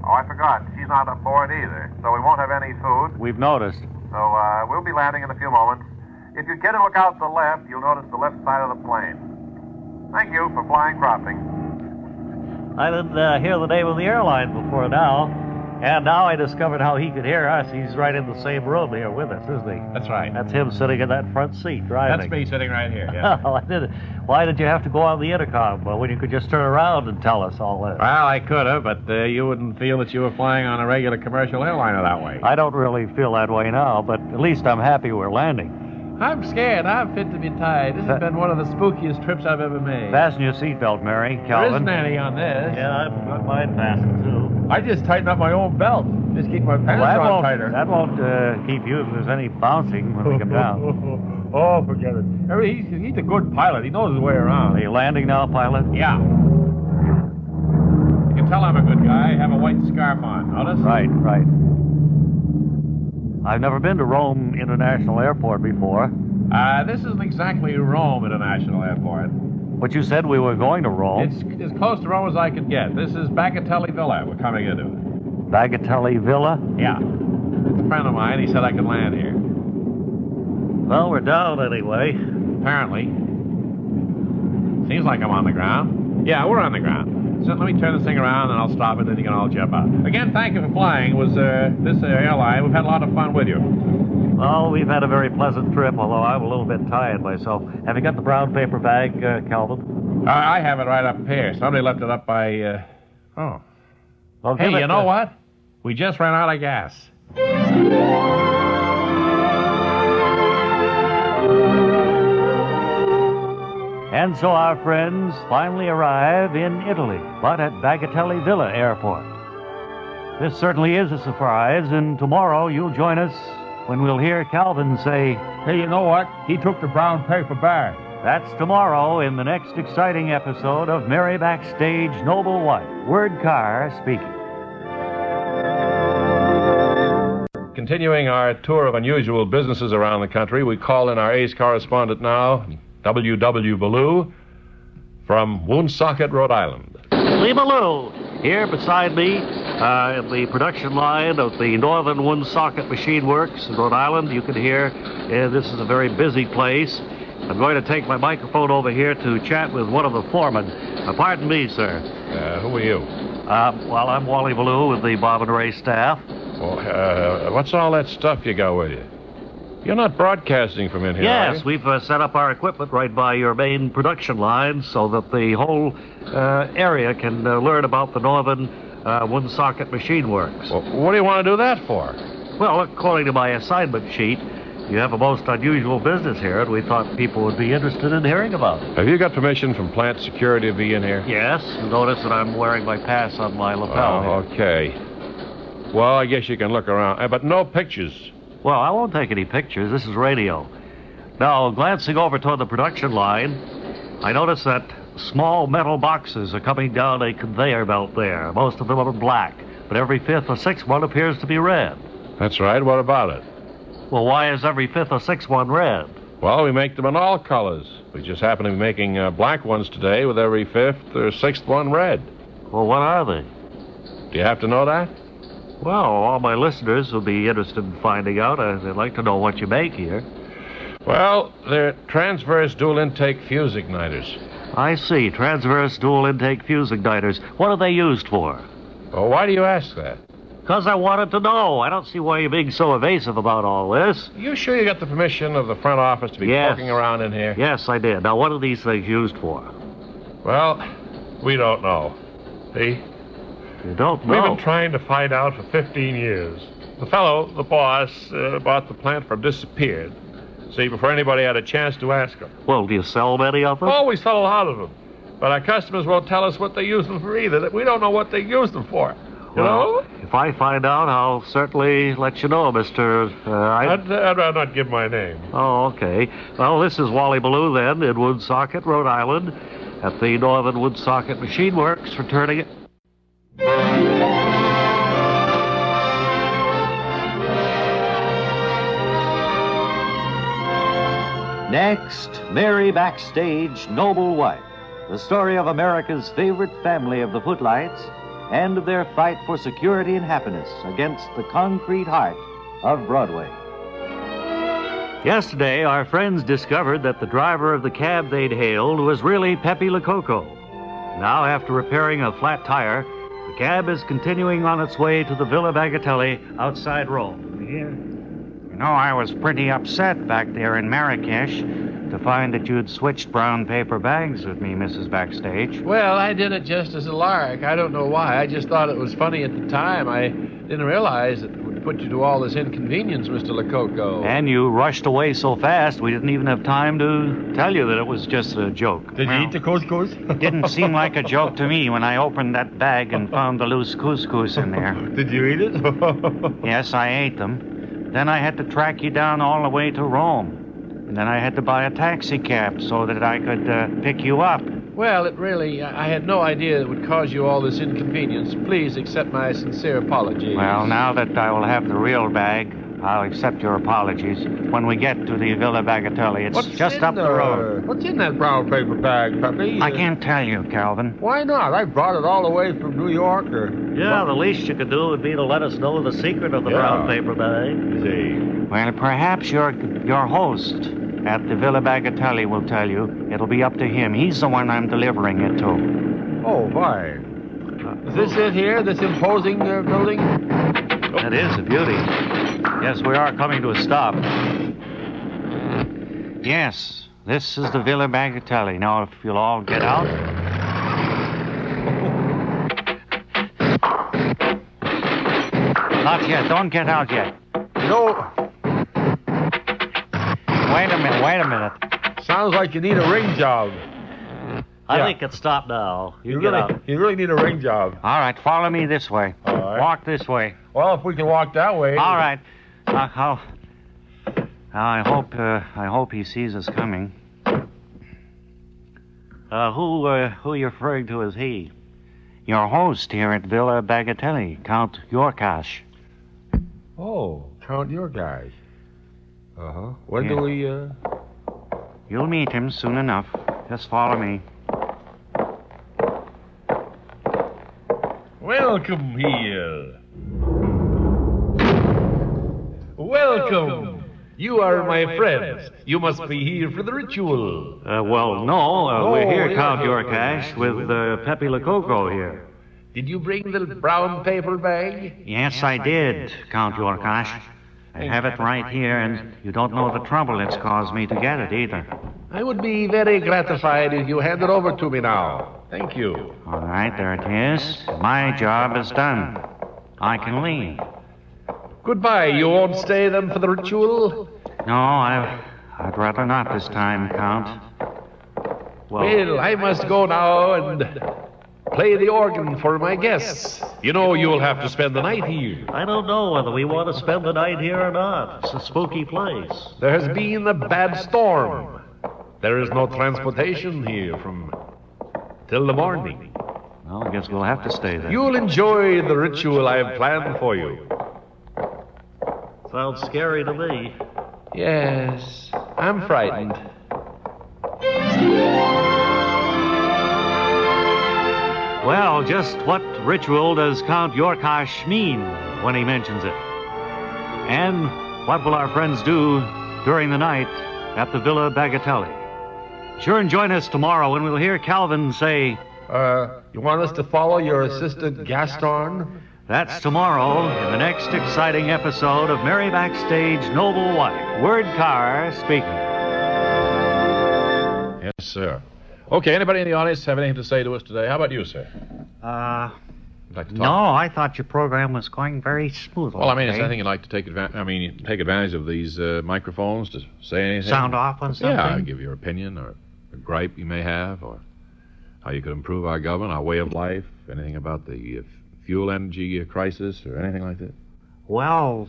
Speaker 7: I forgot, she's not aboard either, so we won't have any food.
Speaker 1: We've noticed.
Speaker 7: So we'll be landing in a few moments. If you get a look out to the left, you'll notice the left side of the plane. Thank you for flying cropping.
Speaker 1: I didn't hear the name of the airline before now. And now I discovered how he could hear us. He's right in the same room here with us, isn't he?
Speaker 2: That's right.
Speaker 1: That's him sitting in that front seat driving.
Speaker 2: That's me sitting right here, yeah.
Speaker 1: Why did you have to go on the intercom when you could just turn around and tell us all this?
Speaker 2: Well, I could have, but you wouldn't feel that you were flying on a regular commercial airliner that way.
Speaker 1: I don't really feel that way now, but at least I'm happy we're landing.
Speaker 9: I'm scared. I'm fit to be tied. This has been one of the spookiest trips I've ever made.
Speaker 1: Fasten your seatbelt, Mary.
Speaker 9: There
Speaker 1: Calvin.
Speaker 9: isn't any on this.
Speaker 1: Yeah, I've got mine fastened, too.
Speaker 9: I just tightened up my own belt. Just keep my pants on tighter.
Speaker 1: That won't keep you if there's any bouncing when we come down.
Speaker 9: Oh, forget it. He's a good pilot. He knows his way around.
Speaker 1: Are you landing now, pilot?
Speaker 2: Yeah. You can tell I'm a good guy. I have a white scarf on. Notice?
Speaker 1: Right. I've never been to Rome International Airport before.
Speaker 2: This isn't exactly Rome International Airport.
Speaker 1: But you said we were going to Rome.
Speaker 2: It's as close to Rome as I could get. This is Bagatelle Villa we're coming into.
Speaker 1: Bagatelle Villa?
Speaker 2: Yeah. It's a friend of mine. He said I could land here.
Speaker 1: Well, we're down anyway.
Speaker 2: Apparently. Seems like I'm on the ground. Yeah, we're on the ground. So let me turn this thing around and I'll stop it, then you can all jump out. Again, thank you for flying. It was this airline. We've had a lot of fun with you.
Speaker 1: Well, we've had a very pleasant trip, although I'm a little bit tired myself. Have you got the brown paper bag, Calvin?
Speaker 2: I have it right up here. Somebody left it up by, oh.
Speaker 1: Well,
Speaker 2: hey, you know what? We just ran out of gas.
Speaker 1: And so our friends finally arrive in Italy, but at Bagatelle Villa Airport. This certainly is a surprise, and tomorrow you'll join us when we'll hear Calvin say,
Speaker 9: "Hey, you know what? He took the brown paper bag."
Speaker 1: That's tomorrow in the next exciting episode of Merry Backstage Noble Wife. Word Carr speaking.
Speaker 2: Continuing our tour of unusual businesses around the country, we call in our ace correspondent now, W.W. Ballou, from Woonsocket, Rhode Island.
Speaker 1: Lee Ballou, here beside me in the production line of the Northern Woonsocket Machine Works in Rhode Island. You can hear this is a very busy place. I'm going to take my microphone over here to chat with one of the foremen. Pardon me, sir.
Speaker 2: Who are you?
Speaker 1: Well, I'm Wally Ballou with the Bob and Ray staff.
Speaker 2: Well, what's all that stuff you got with you? You're not broadcasting from in here, are you?
Speaker 1: Yes, we've set up our equipment right by your main production line so that the whole area can learn about the Northern Woonsocket Machine Works.
Speaker 2: Well, what do you want to do that for?
Speaker 1: Well, according to my assignment sheet, you have a most unusual business here, and we thought people would be interested in hearing about it.
Speaker 2: Have you got permission from plant security to be in here?
Speaker 1: Yes, you notice that I'm wearing my pass on my lapel.
Speaker 2: Oh, okay. Well, I guess you can look around, but no pictures.
Speaker 1: Well, I won't take any pictures. This is radio. Now, glancing over toward the production line, I notice that small metal boxes are coming down a conveyor belt there. Most of them are black, but every fifth or sixth one appears to be red.
Speaker 2: That's right. What about it?
Speaker 1: Well, why is every fifth or sixth one red?
Speaker 2: Well, we make them in all colors. We just happen to be making black ones today with every fifth or sixth one red.
Speaker 1: Well, what are they?
Speaker 2: Do you have to know that?
Speaker 1: Well, all my listeners will be interested in finding out. They'd like to know what you make here.
Speaker 2: Well, they're transverse dual intake fuse igniters.
Speaker 1: I see. Transverse dual intake fuse igniters. What are they used for?
Speaker 2: Well, why do you ask that?
Speaker 1: Because I wanted to know. I don't see why you're being so evasive about all this.
Speaker 2: You sure you got the permission of the front office to be poking around in here?
Speaker 1: Yes, I did. Now, what are these things used for?
Speaker 2: Well, we don't know. See?
Speaker 1: You don't know?
Speaker 2: We've been trying to find out for 15 years. The fellow, the boss, bought the plant from disappeared. See, before anybody had a chance to ask him.
Speaker 1: Well, do you sell many of them?
Speaker 2: Oh, we sell a lot of them. But our customers won't tell us what they use them for either. We don't know what they use them for. You know?
Speaker 1: If I find out, I'll certainly let you know, Mr.
Speaker 2: I'd rather not give my name.
Speaker 1: Oh, okay. Well, this is Wally Ballou, then, in Woonsocket, Rhode Island, at the Northern Woonsocket Machine Works, returning it.
Speaker 5: Next, Mary Backstage, Noble Wife. The story of America's favorite family of the footlights and their fight for security and happiness against the concrete heart of Broadway.
Speaker 1: Yesterday, our friends discovered that the driver of the cab they'd hailed was really Pepe Lococo. Now, after repairing a flat tire, the cab is continuing on its way to the Villa Bagatelli outside Rome.
Speaker 8: You know, I was pretty upset back there in Marrakesh to find that you'd switched brown paper bags with me, Mrs. Backstage.
Speaker 9: Well, I did it just as a lark. I don't know why. I just thought it was funny at the time. I didn't realize it would put you to all this inconvenience, Mr. Lococo.
Speaker 1: And you rushed away so fast, we didn't even have time to tell you that it was just a joke.
Speaker 6: Did you eat the couscous?
Speaker 8: It didn't seem like a joke to me when I opened that bag and found the loose couscous in there.
Speaker 6: Did you eat it?
Speaker 8: Yes, I ate them. Then I had to track you down all the way to Rome. And then I had to buy a taxi cab so that I could pick you up.
Speaker 9: Well, I had no idea it would cause you all this inconvenience. Please accept my sincere apologies.
Speaker 8: Well, now that I will have the real bag, I'll accept your apologies. When we get to the Villa Bagatelli, it's just up the road.
Speaker 6: What's in that brown paper bag, Pepe?
Speaker 8: I can't tell you, Calvin.
Speaker 6: Why not? I brought it all the way from New York.
Speaker 1: Yeah, the least you could do would be to let us know the secret of the brown paper bag.
Speaker 6: See.
Speaker 8: Well, perhaps your host at the Villa Bagatelli will tell you. It'll be up to him. He's the one I'm delivering it to.
Speaker 6: Oh, why? Is this it here, this imposing building?
Speaker 1: That is a beauty. Yes, we are coming to a stop.
Speaker 8: Yes, this is the Villa Bagatelli. Now, if you'll all get out. Not yet. Don't get out yet.
Speaker 6: No.
Speaker 8: Wait a minute.
Speaker 6: Sounds like you need a ring job.
Speaker 1: I think it's stopped now. You get out.
Speaker 6: You really need a ring job.
Speaker 8: All right, follow me this way.
Speaker 6: All right.
Speaker 8: Walk this way.
Speaker 6: Well, if we can walk that way.
Speaker 8: All right. I hope he sees us coming.
Speaker 1: Who are you referring to as he?
Speaker 8: Your host here at Villa Bagatelli, Count Yorkash.
Speaker 6: Oh, Count Yorkash. Uh-huh. When do we,
Speaker 8: You'll meet him soon enough. Just follow me.
Speaker 6: Welcome here. Welcome. You are my friends. You must be here for the ritual.
Speaker 1: We're here, Count Yorkash, with Pepe Lococo here.
Speaker 6: Did you bring the brown paper bag?
Speaker 8: Yes, I did, Count Yorkash. I have it right here, and you don't know the trouble it's caused me to get it either.
Speaker 6: I would be very gratified if you hand it over to me now. Thank you.
Speaker 8: All right, there it is. My job is done. I can leave.
Speaker 6: Goodbye. You won't stay then for the ritual?
Speaker 8: No, I'd rather not this time, Count.
Speaker 6: Well, I must go now and play the organ for my guests. You know you'll have to spend the night here.
Speaker 1: I don't know whether we want to spend the night here or not. It's a spooky place.
Speaker 6: There has been a bad storm. There is no transportation here till the morning.
Speaker 1: Well, I guess we'll have to stay there.
Speaker 6: You'll enjoy the ritual I have planned for you.
Speaker 1: Sounds scary to me.
Speaker 9: Yes, I'm frightened.
Speaker 1: Well, just what ritual does Count Yorkash mean when he mentions it? And what will our friends do during the night at the Villa Bagatelli? Sure and join us tomorrow when we'll hear Calvin say...
Speaker 6: You want us to follow your assistant Gaston?
Speaker 1: That's tomorrow in the next exciting episode of Mary Backstage Noble Wife. Word Carr speaking.
Speaker 11: Yes, sir. Okay, anybody in the audience have anything to say to us today? How about you, sir? Like to talk?
Speaker 8: No, I thought your program was going very smooth.
Speaker 11: Well, I mean, is there anything you'd like to take advantage of these microphones to say anything?
Speaker 8: Sound off on something?
Speaker 11: Yeah, give your opinion or a gripe you may have, or how you could improve our government, our way of life, anything about the fuel energy crisis or anything like that?
Speaker 1: Well,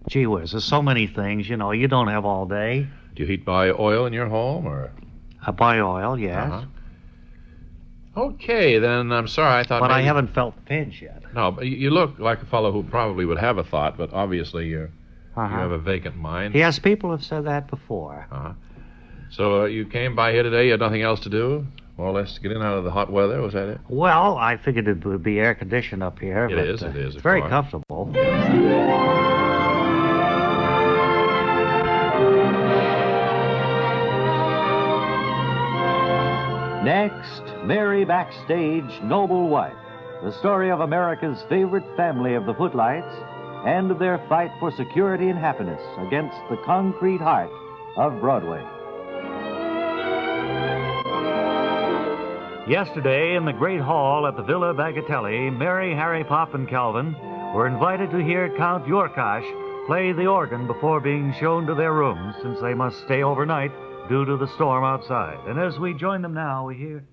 Speaker 1: gee whiz, there's so many things, you know, you don't have all day.
Speaker 11: Do you heat by oil in your home, or?
Speaker 1: By oil, yes.
Speaker 11: Uh-huh. Okay, then I'm sorry, I thought
Speaker 1: But I haven't felt the pinch yet.
Speaker 11: No, but you look like a fellow who probably would have a thought, but obviously you have a vacant mind.
Speaker 8: Yes, people have said that before.
Speaker 11: Uh-huh. So you came by here today, you had nothing else to do? More or less to get in out of the hot weather, was that it?
Speaker 8: Well, I figured it would be air-conditioned up here.
Speaker 11: It is.
Speaker 8: It's very comfortable.
Speaker 5: Next, Mary Backstage, Noble Wife. The story of America's favorite family of the footlights and their fight for security and happiness against the concrete heart of Broadway.
Speaker 1: Yesterday, in the Great Hall at the Villa Bagatelli, Mary, Harry, Pop, and Calvin were invited to hear Count Yorkash play the organ before being shown to their rooms, since they must stay overnight due to the storm outside. And as we join them now, we hear...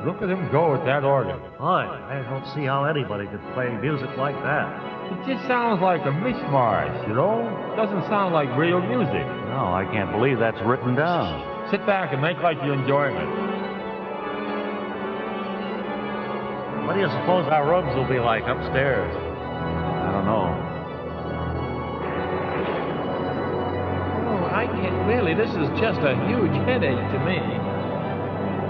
Speaker 6: Look at him go with that organ.
Speaker 1: Boy, I don't see how anybody could play music like that.
Speaker 6: It just sounds like a mishmash, you know? Doesn't sound like real music.
Speaker 1: No, I can't believe that's written down.
Speaker 6: Sit back and make like you're enjoying it.
Speaker 1: What do you suppose our rooms will be like upstairs? I don't know.
Speaker 9: Oh, I can't really. This is just a huge headache to me.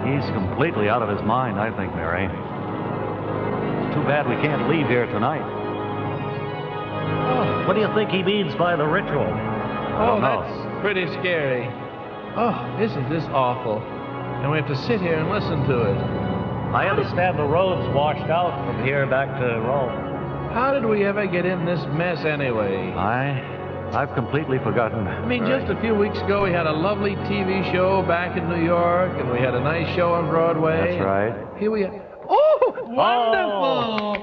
Speaker 1: He's completely out of his mind, I think, Mary. It's too bad we can't leave here tonight. Oh, what do you think he means by the ritual?
Speaker 9: Oh, that's pretty scary. Oh, isn't this awful? And we have to sit here and listen to it.
Speaker 1: I understand the road's washed out from here back to Rome.
Speaker 9: How did we ever get in this mess anyway?
Speaker 1: I've completely forgotten.
Speaker 9: I mean, just a few weeks ago, we had a lovely TV show back in New York, and we had a nice show on Broadway.
Speaker 1: That's right.
Speaker 9: Here we are. Oh, wonderful!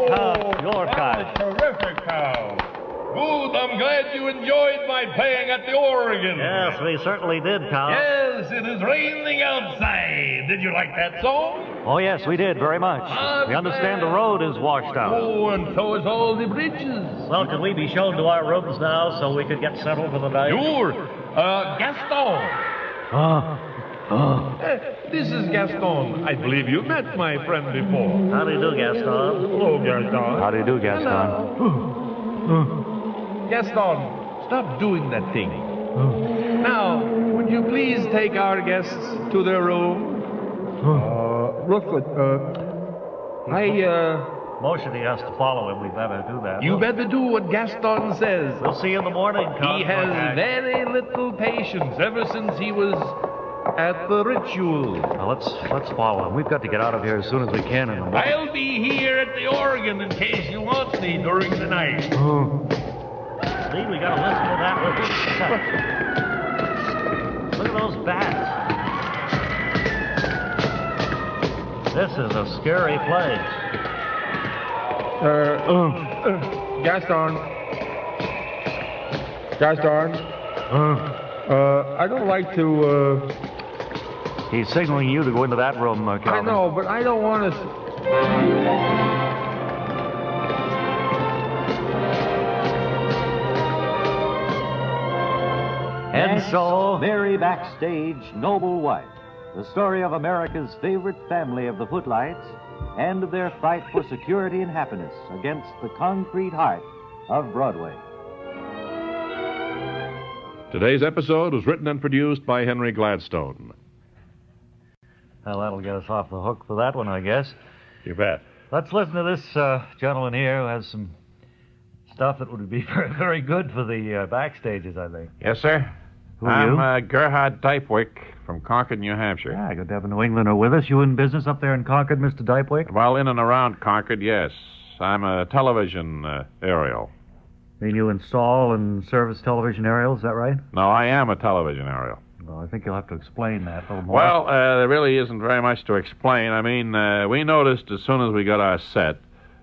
Speaker 1: Count Yorkash.
Speaker 12: Terrific, Count. Good, I'm glad you enjoyed my playing at the organ.
Speaker 1: Yes, we certainly did, Count.
Speaker 12: Yes, it is raining outside. Did you like that song?
Speaker 1: Oh, yes, we did, very much. We understand the road is washed out.
Speaker 12: Oh, and so is all the bridges.
Speaker 1: Well, can we be shown to our rooms now so we could get settled for the night?
Speaker 12: Sure. Gaston. This is Gaston. I believe you met my friend before.
Speaker 1: How do you do, Gaston?
Speaker 12: Hello, Gaston.
Speaker 1: How do you do, Gaston?
Speaker 9: Gaston, stop doing that thing. Now, would you please take our guests to their room?
Speaker 6: Rookfoot,
Speaker 1: Motioning us to follow him, we better do that.
Speaker 9: You better do what Gaston says.
Speaker 1: We'll see you in the morning, Count.
Speaker 9: He has very little patience ever since he was at the ritual.
Speaker 1: Now, let's follow him. We've got to get out of here as soon as we can in the morning.
Speaker 12: I'll be here at the organ in case you want me during the night.
Speaker 1: See, we got to listen to that. Look at those bats. This is a scary place.
Speaker 6: Gaston. I don't like to,
Speaker 1: He's signaling you to go into that room, Calvin.
Speaker 6: I know, but I don't want to...
Speaker 5: And so, Mary Backstage, Noble Wife. The story of America's favorite family of the footlights and their fight for security and happiness against the concrete heart of Broadway.
Speaker 10: Today's episode was written and produced by Henry Gladstone.
Speaker 1: Well, that'll get us off the hook for that one, I guess.
Speaker 10: You bet.
Speaker 1: Let's listen to this gentleman here who has some stuff that would be very, very good for the backstages, I think.
Speaker 2: Yes, sir.
Speaker 1: Who are you?
Speaker 2: I'm Gerhard Dypwick from Concord, New Hampshire.
Speaker 1: Yeah, good to have a New Englander with us. You in business up there in Concord, Mr. Dypwick?
Speaker 2: Well, in and around Concord, yes. I'm a television aerial.
Speaker 1: I mean, you install and service television aerials, is that right?
Speaker 2: No, I am a television aerial.
Speaker 1: Well, I think you'll have to explain that a little more.
Speaker 2: Well, there really isn't very much to explain. I mean, we noticed as soon as we got our set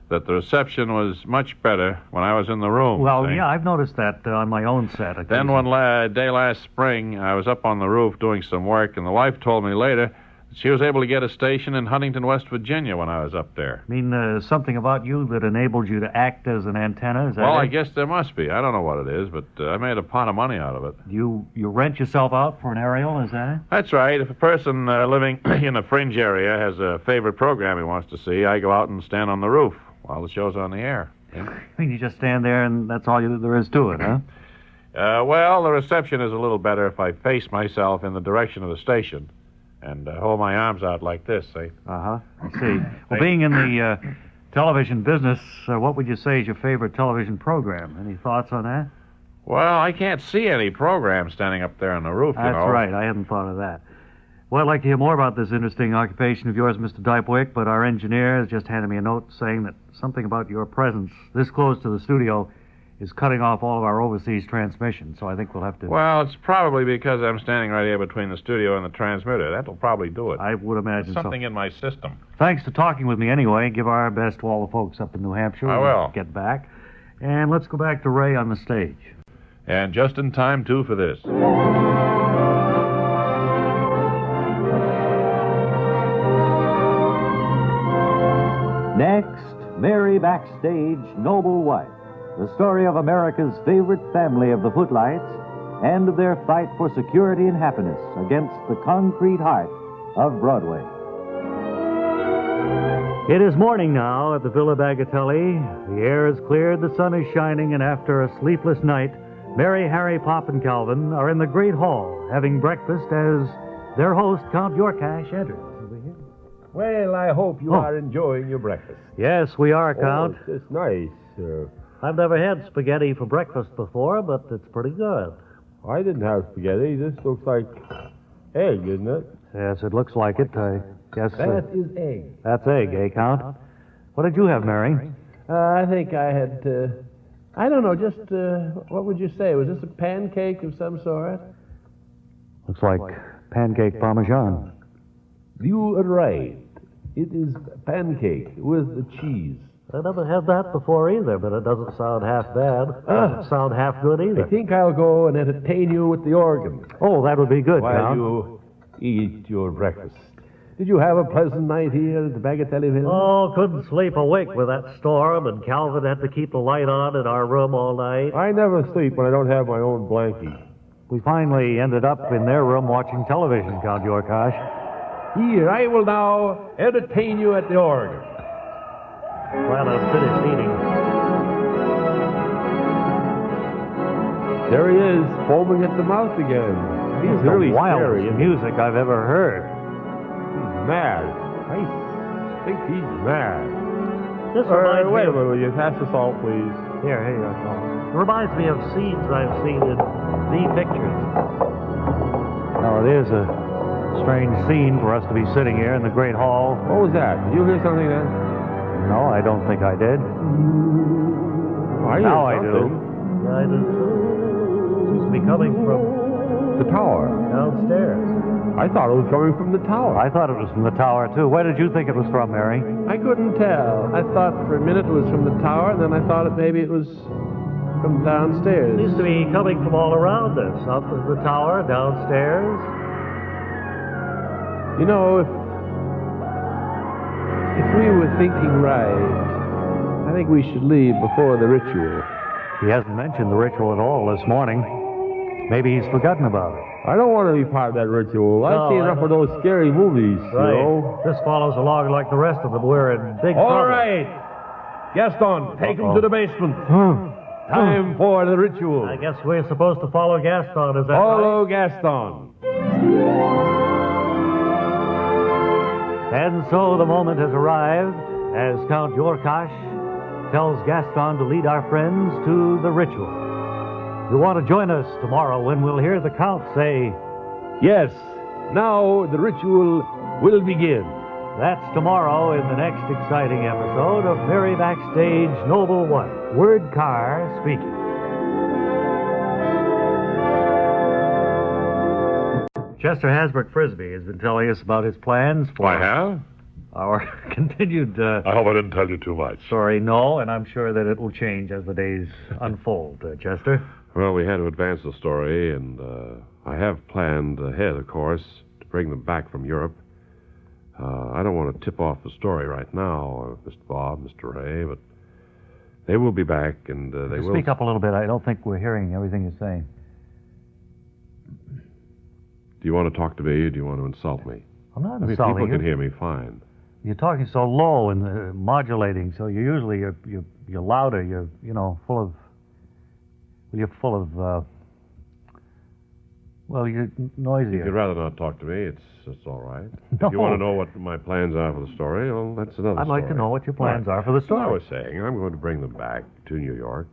Speaker 2: that the reception was much better when I was in the room.
Speaker 1: Well,
Speaker 2: see?
Speaker 1: yeah, I've noticed that on my own set.
Speaker 2: Then one day last spring, I was up on the roof doing some work, and the wife told me later that she was able to get a station in Huntington, West Virginia when I was up there.
Speaker 1: I mean, something about you that enabled you to act as an antenna, is that
Speaker 2: Well,
Speaker 1: it?
Speaker 2: I guess there must be. I don't know what it is, but I made a pot of money out of it.
Speaker 1: You rent yourself out for an aerial, is that it?
Speaker 2: That's right. If a person living in a fringe area has a favorite program he wants to see, I go out and stand on the roof while the show's on the air.
Speaker 1: I mean, you just stand there and that's all there is to it, huh?
Speaker 10: Well, the reception is a little better if I face myself in the direction of the station and hold my arms out like this, see?
Speaker 1: I see. Well, being in the television business, what would you say is your favorite television program? Any thoughts on that?
Speaker 10: Well, I can't see any program standing up there on the roof, you know.
Speaker 1: That's right. I hadn't thought of that. Well, I'd like to hear more about this interesting occupation of yours, Mr. Dypewick, but our engineer has just handed me a note saying that something about your presence this close to the studio is cutting off all of our overseas transmissions, so I think we'll have to...
Speaker 10: Well, it's probably because I'm standing right here between the studio and the transmitter. That'll probably do it.
Speaker 1: I would imagine
Speaker 10: There's something in my system.
Speaker 1: Thanks for talking with me anyway. Give our best to all the folks up in New Hampshire.
Speaker 10: I will.
Speaker 1: Get back. And let's go back to Ray on the stage.
Speaker 10: And just in time, too, for this.
Speaker 5: Next, Mary Backstage, Noble Wife. The story of America's favorite family of the footlights and their fight for security and happiness against the concrete heart of Broadway.
Speaker 1: It is morning now at the Villa Bagatelli. The air is cleared, the sun is shining, and after a sleepless night, Mary, Harry, Pop, and Calvin are in the great hall having breakfast as their host, Count Yorkash, enters.
Speaker 13: Well, I hope you are enjoying your breakfast.
Speaker 1: Yes, we are, Count.
Speaker 13: It's nice.
Speaker 1: I've never had spaghetti for breakfast before, but it's pretty good.
Speaker 13: I didn't have spaghetti. This looks like egg, isn't it?
Speaker 1: Yes, it looks like it. I guess...
Speaker 13: That is egg.
Speaker 1: That's egg, eh, Count? What did you have, Mary?
Speaker 9: I think I had, I don't know, just, what would you say? Was this a pancake of some sort?
Speaker 1: Looks like pancake parmesan.
Speaker 13: You are right. It is pancake with the cheese.
Speaker 1: I never had that before either, but it doesn't sound half bad. Doesn't sound half good either.
Speaker 13: I think I'll go and entertain you with the organ.
Speaker 1: Oh, that would be good,
Speaker 13: while
Speaker 1: Count.
Speaker 13: you eat your breakfast. Did you have a pleasant night here at the Bagatelli Villa?
Speaker 1: Oh, couldn't sleep a wink with that storm, and Calvin had to keep the light on in our room all night.
Speaker 13: I never sleep when I don't have my own blankie.
Speaker 1: We finally ended up in their room watching television, Count Yorkash.
Speaker 13: Here, I will now entertain you at the organ.
Speaker 1: Well, I've finished eating.
Speaker 13: There he is, foaming at the mouth again. He's really
Speaker 1: the wildest
Speaker 13: scary.
Speaker 1: music I've ever heard.
Speaker 13: He's mad. I think he's mad.
Speaker 1: This reminds
Speaker 13: wait
Speaker 1: me
Speaker 13: a minute, will you pass the salt, please?
Speaker 1: Here you go. It reminds me of scenes I've seen in the pictures. Now, it is a strange scene for us to be sitting here in the great hall.
Speaker 13: What was that? Did you hear something then?
Speaker 1: No, I don't think I did. Now I do. Yeah, I do too. Seems to be coming from
Speaker 13: the tower.
Speaker 1: Downstairs.
Speaker 13: I thought it was coming from the tower.
Speaker 1: I thought it was from the tower, too. Where did you think it was from, Mary?
Speaker 9: I couldn't tell. I thought for a minute it was from the tower, and then I thought maybe it was from downstairs.
Speaker 1: It seems to be coming from all around us. Up from the tower, downstairs.
Speaker 9: You know, if we were thinking right, I think we should leave before the ritual.
Speaker 1: He hasn't mentioned the ritual at all this morning. Maybe he's forgotten about it.
Speaker 13: I don't want to be part of that ritual. I've seen enough of those scary movies, you know.
Speaker 1: This follows along like the rest of them. We're in big trouble.
Speaker 13: All right. Gaston, take him to the basement. Time for the ritual.
Speaker 1: I guess we're supposed to follow Gaston, is that
Speaker 13: Follow Gaston.
Speaker 1: And so the moment has arrived as Count Yorkash tells Gaston to lead our friends to the ritual. You want to join us tomorrow when we'll hear the Count say,
Speaker 13: Yes, now the ritual will begin.
Speaker 1: That's tomorrow in the next exciting episode of Mary Backstage, Noble Wife. Word Carr speaking. Chester Hasbrook Frisbee has been telling us about his plans for...
Speaker 2: I have?
Speaker 1: Our continued...
Speaker 2: I hope I didn't tell you too much.
Speaker 1: Sorry, no, and I'm sure that it will change as the days unfold. Chester?
Speaker 4: Well, we had to advance the story, and I have planned ahead, of course, to bring them back from Europe. I don't want to tip off the story right now, Mr. Bob, Mr. Ray, but they will be back, and they will...
Speaker 1: Speak up a little bit. I don't think we're hearing everything you're saying.
Speaker 4: Do you want to talk to me, or do you want to insult me?
Speaker 1: I'm not
Speaker 4: insulting
Speaker 1: you.
Speaker 4: People can hear me fine.
Speaker 1: You're talking so low and modulating, so you're louder. You're full of Well, you're noisier.
Speaker 4: If you'd rather not talk to me, it's all right.
Speaker 1: No.
Speaker 4: If you want to know what my plans are for the story, well, that's another
Speaker 1: I'd
Speaker 4: story.
Speaker 1: like to know what your plans are for the story.
Speaker 4: I was saying, I'm going to bring them back to New York,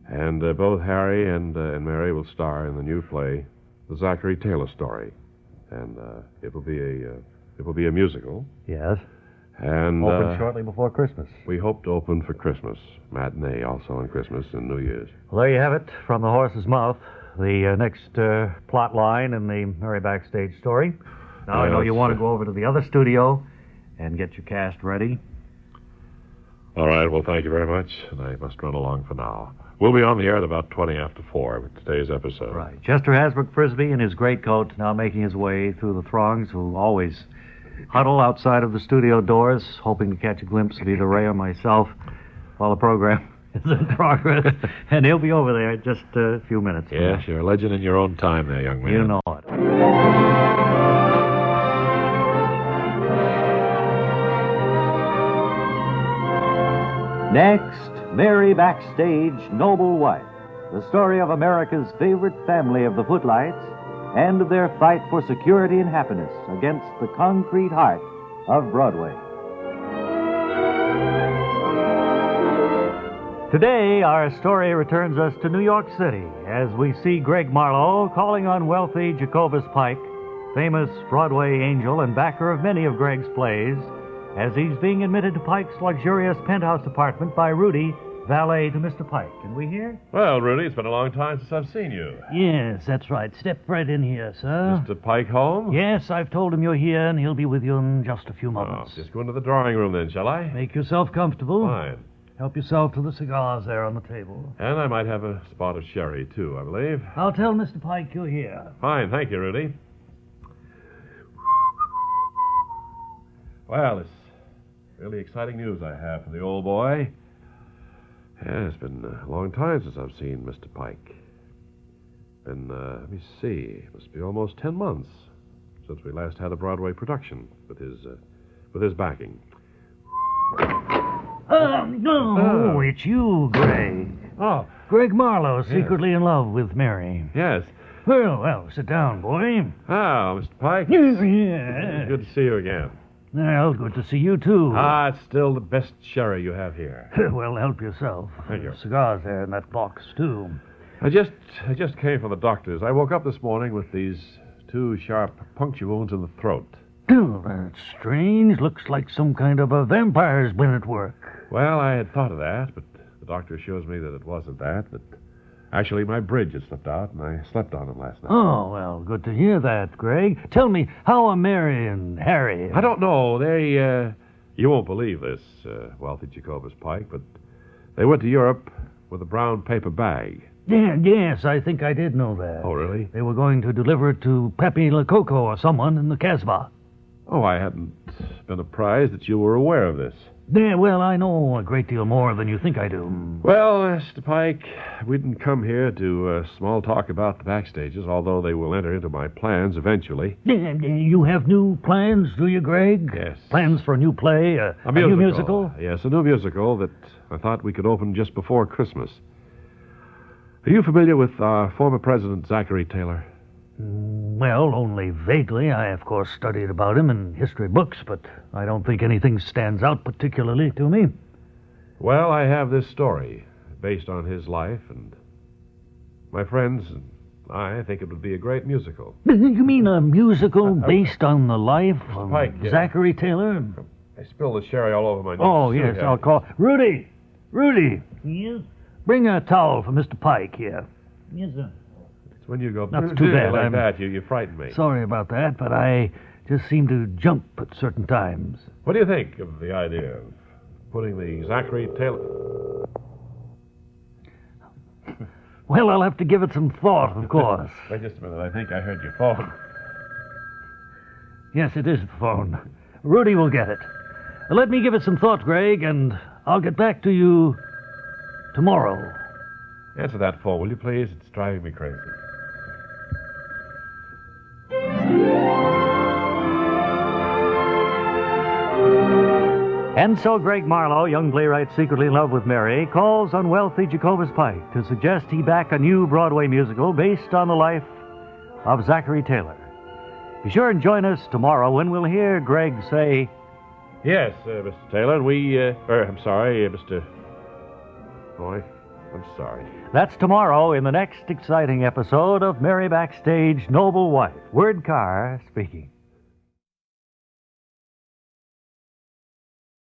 Speaker 4: and both Harry and Mary will star in the new play, The Zachary Taylor Story, and it will be a musical.
Speaker 1: Yes.
Speaker 4: And
Speaker 1: Open shortly before Christmas.
Speaker 4: We hope to open for Christmas. Matinee also on Christmas and New Year's.
Speaker 1: Well, there you have it, from the horse's mouth. The next plot line in the Mary Backstage story. Now, I know you want to go over to the other studio and get your cast ready.
Speaker 4: All right, well, thank you very much, and I must run along for now. We'll be on the air at about 20 after 4 with today's episode.
Speaker 1: Right. Chester Hasbrook Frisbee in his greatcoat now making his way through the throngs who always huddle outside of the studio doors, hoping to catch a glimpse of either Ray or myself while the program is in progress. And he'll be over there in just a few minutes.
Speaker 2: Yes, you're a legend in your own time there, young man.
Speaker 1: You know it.
Speaker 5: Next, Mary Backstage, Noble Wife, the story of America's favorite family of the footlights and of their fight for security and happiness against the concrete heart of Broadway.
Speaker 1: Today, our story returns us to New York City as we see Greg Marlowe calling on wealthy Jacobus Pike, famous Broadway angel and backer of many of Greg's plays, as he's being admitted to Pike's luxurious penthouse apartment by Rudy, valet to Mr. Pike. Can we hear?
Speaker 4: Well, Rudy, it's been a long time since I've seen you.
Speaker 14: Yes, that's right. Step right in here, sir.
Speaker 4: Mr. Pike home?
Speaker 14: Yes, I've told him you're here, and he'll be with you in just a few moments.
Speaker 4: Just go into the drawing room then, shall I?
Speaker 14: Make yourself comfortable.
Speaker 4: Fine.
Speaker 14: Help yourself to the cigars there on the table.
Speaker 4: And I might have a spot of sherry, too, I believe.
Speaker 14: I'll tell Mr. Pike you're here.
Speaker 4: Fine, thank you, Rudy. Well, it's really exciting news I have for the old boy. Yeah, it's been a long time since I've seen Mr. Pike. Let me see, it must be almost 10 months since we last had a Broadway production with his backing.
Speaker 14: No, it's you, Greg.
Speaker 4: Oh.
Speaker 14: Greg Marlowe,
Speaker 4: Yes.
Speaker 14: secretly in love with Mary.
Speaker 4: Yes.
Speaker 14: Well, sit down, boy.
Speaker 4: Oh, Mr. Pike.
Speaker 14: Yeah.
Speaker 4: Good to see you again.
Speaker 14: Well, good to see you, too.
Speaker 4: It's still the best sherry you have here.
Speaker 14: Well, help yourself.
Speaker 4: Thank you.
Speaker 14: Cigars there in that box, too.
Speaker 4: I just came from the doctor's. I woke up this morning with these 2 sharp puncture wounds in the throat.
Speaker 14: Oh, that's strange. Looks like some kind of a vampire's been at work.
Speaker 4: Well, I had thought of that, but the doctor assures me that it wasn't that actually my bridge had slipped out, and I slept on it last night.
Speaker 14: Oh, well, good to hear that, Greg. Tell me, how are Mary and Harry?
Speaker 4: I don't know. They, you won't believe this, wealthy Jacobus Pike, but they went to Europe with a brown paper bag.
Speaker 14: Yes, I think I did know that.
Speaker 4: Oh, really?
Speaker 14: They were going to deliver it to Pepe Lococo or someone in the Casbah.
Speaker 4: Oh, I hadn't been apprised that you were aware of this.
Speaker 14: Yeah, well, I know a great deal more than you think I do.
Speaker 4: Well, Mr. Pike, we didn't come here to small talk about the backstages, although they will enter into my plans eventually.
Speaker 14: You have new plans, do you, Greg?
Speaker 4: Yes.
Speaker 14: Plans for a new play, a new musical?
Speaker 4: Yes, a new musical that I thought we could open just before Christmas. Are you familiar with our former president, Zachary Taylor?
Speaker 14: Well, only vaguely. I, of course, studied about him in history books, but I don't think anything stands out particularly to me.
Speaker 4: Well, I have this story based on his life, and my friends and I think it would be a great musical.
Speaker 14: You mean a musical based on the life of
Speaker 4: Pike, yeah.
Speaker 14: Zachary Taylor?
Speaker 4: I spilled the sherry all over my nose.
Speaker 14: Oh, yes, I'll call. Rudy! Yes? Bring a towel for Mr. Pike here. Yes, sir.
Speaker 4: When you go
Speaker 14: That's too bad.
Speaker 4: like that, you frighten me.
Speaker 14: Sorry about that, but I just seem to jump at certain times.
Speaker 4: What do you think of the idea of putting the Zachary Taylor...
Speaker 14: Well, I'll have to give it some thought, of course.
Speaker 4: Wait just a minute. I think I heard your phone.
Speaker 14: Yes, it is the phone. Rudy will get it. Let me give it some thought, Greg, and I'll get back to you tomorrow.
Speaker 4: Answer that phone, will you, please? It's driving me crazy.
Speaker 1: And so Greg Marlowe, young playwright secretly in love with Mary, calls on wealthy Jacobus Pike to suggest he back a new Broadway musical based on the life of Zachary Taylor. Be sure and join us tomorrow when we'll hear Greg say,
Speaker 4: Yes, Mr. Taylor, I'm sorry, Mr. Boy, I'm sorry.
Speaker 1: That's tomorrow in the next exciting episode of Mary Backstage Noble Wife. Word Carr speaking.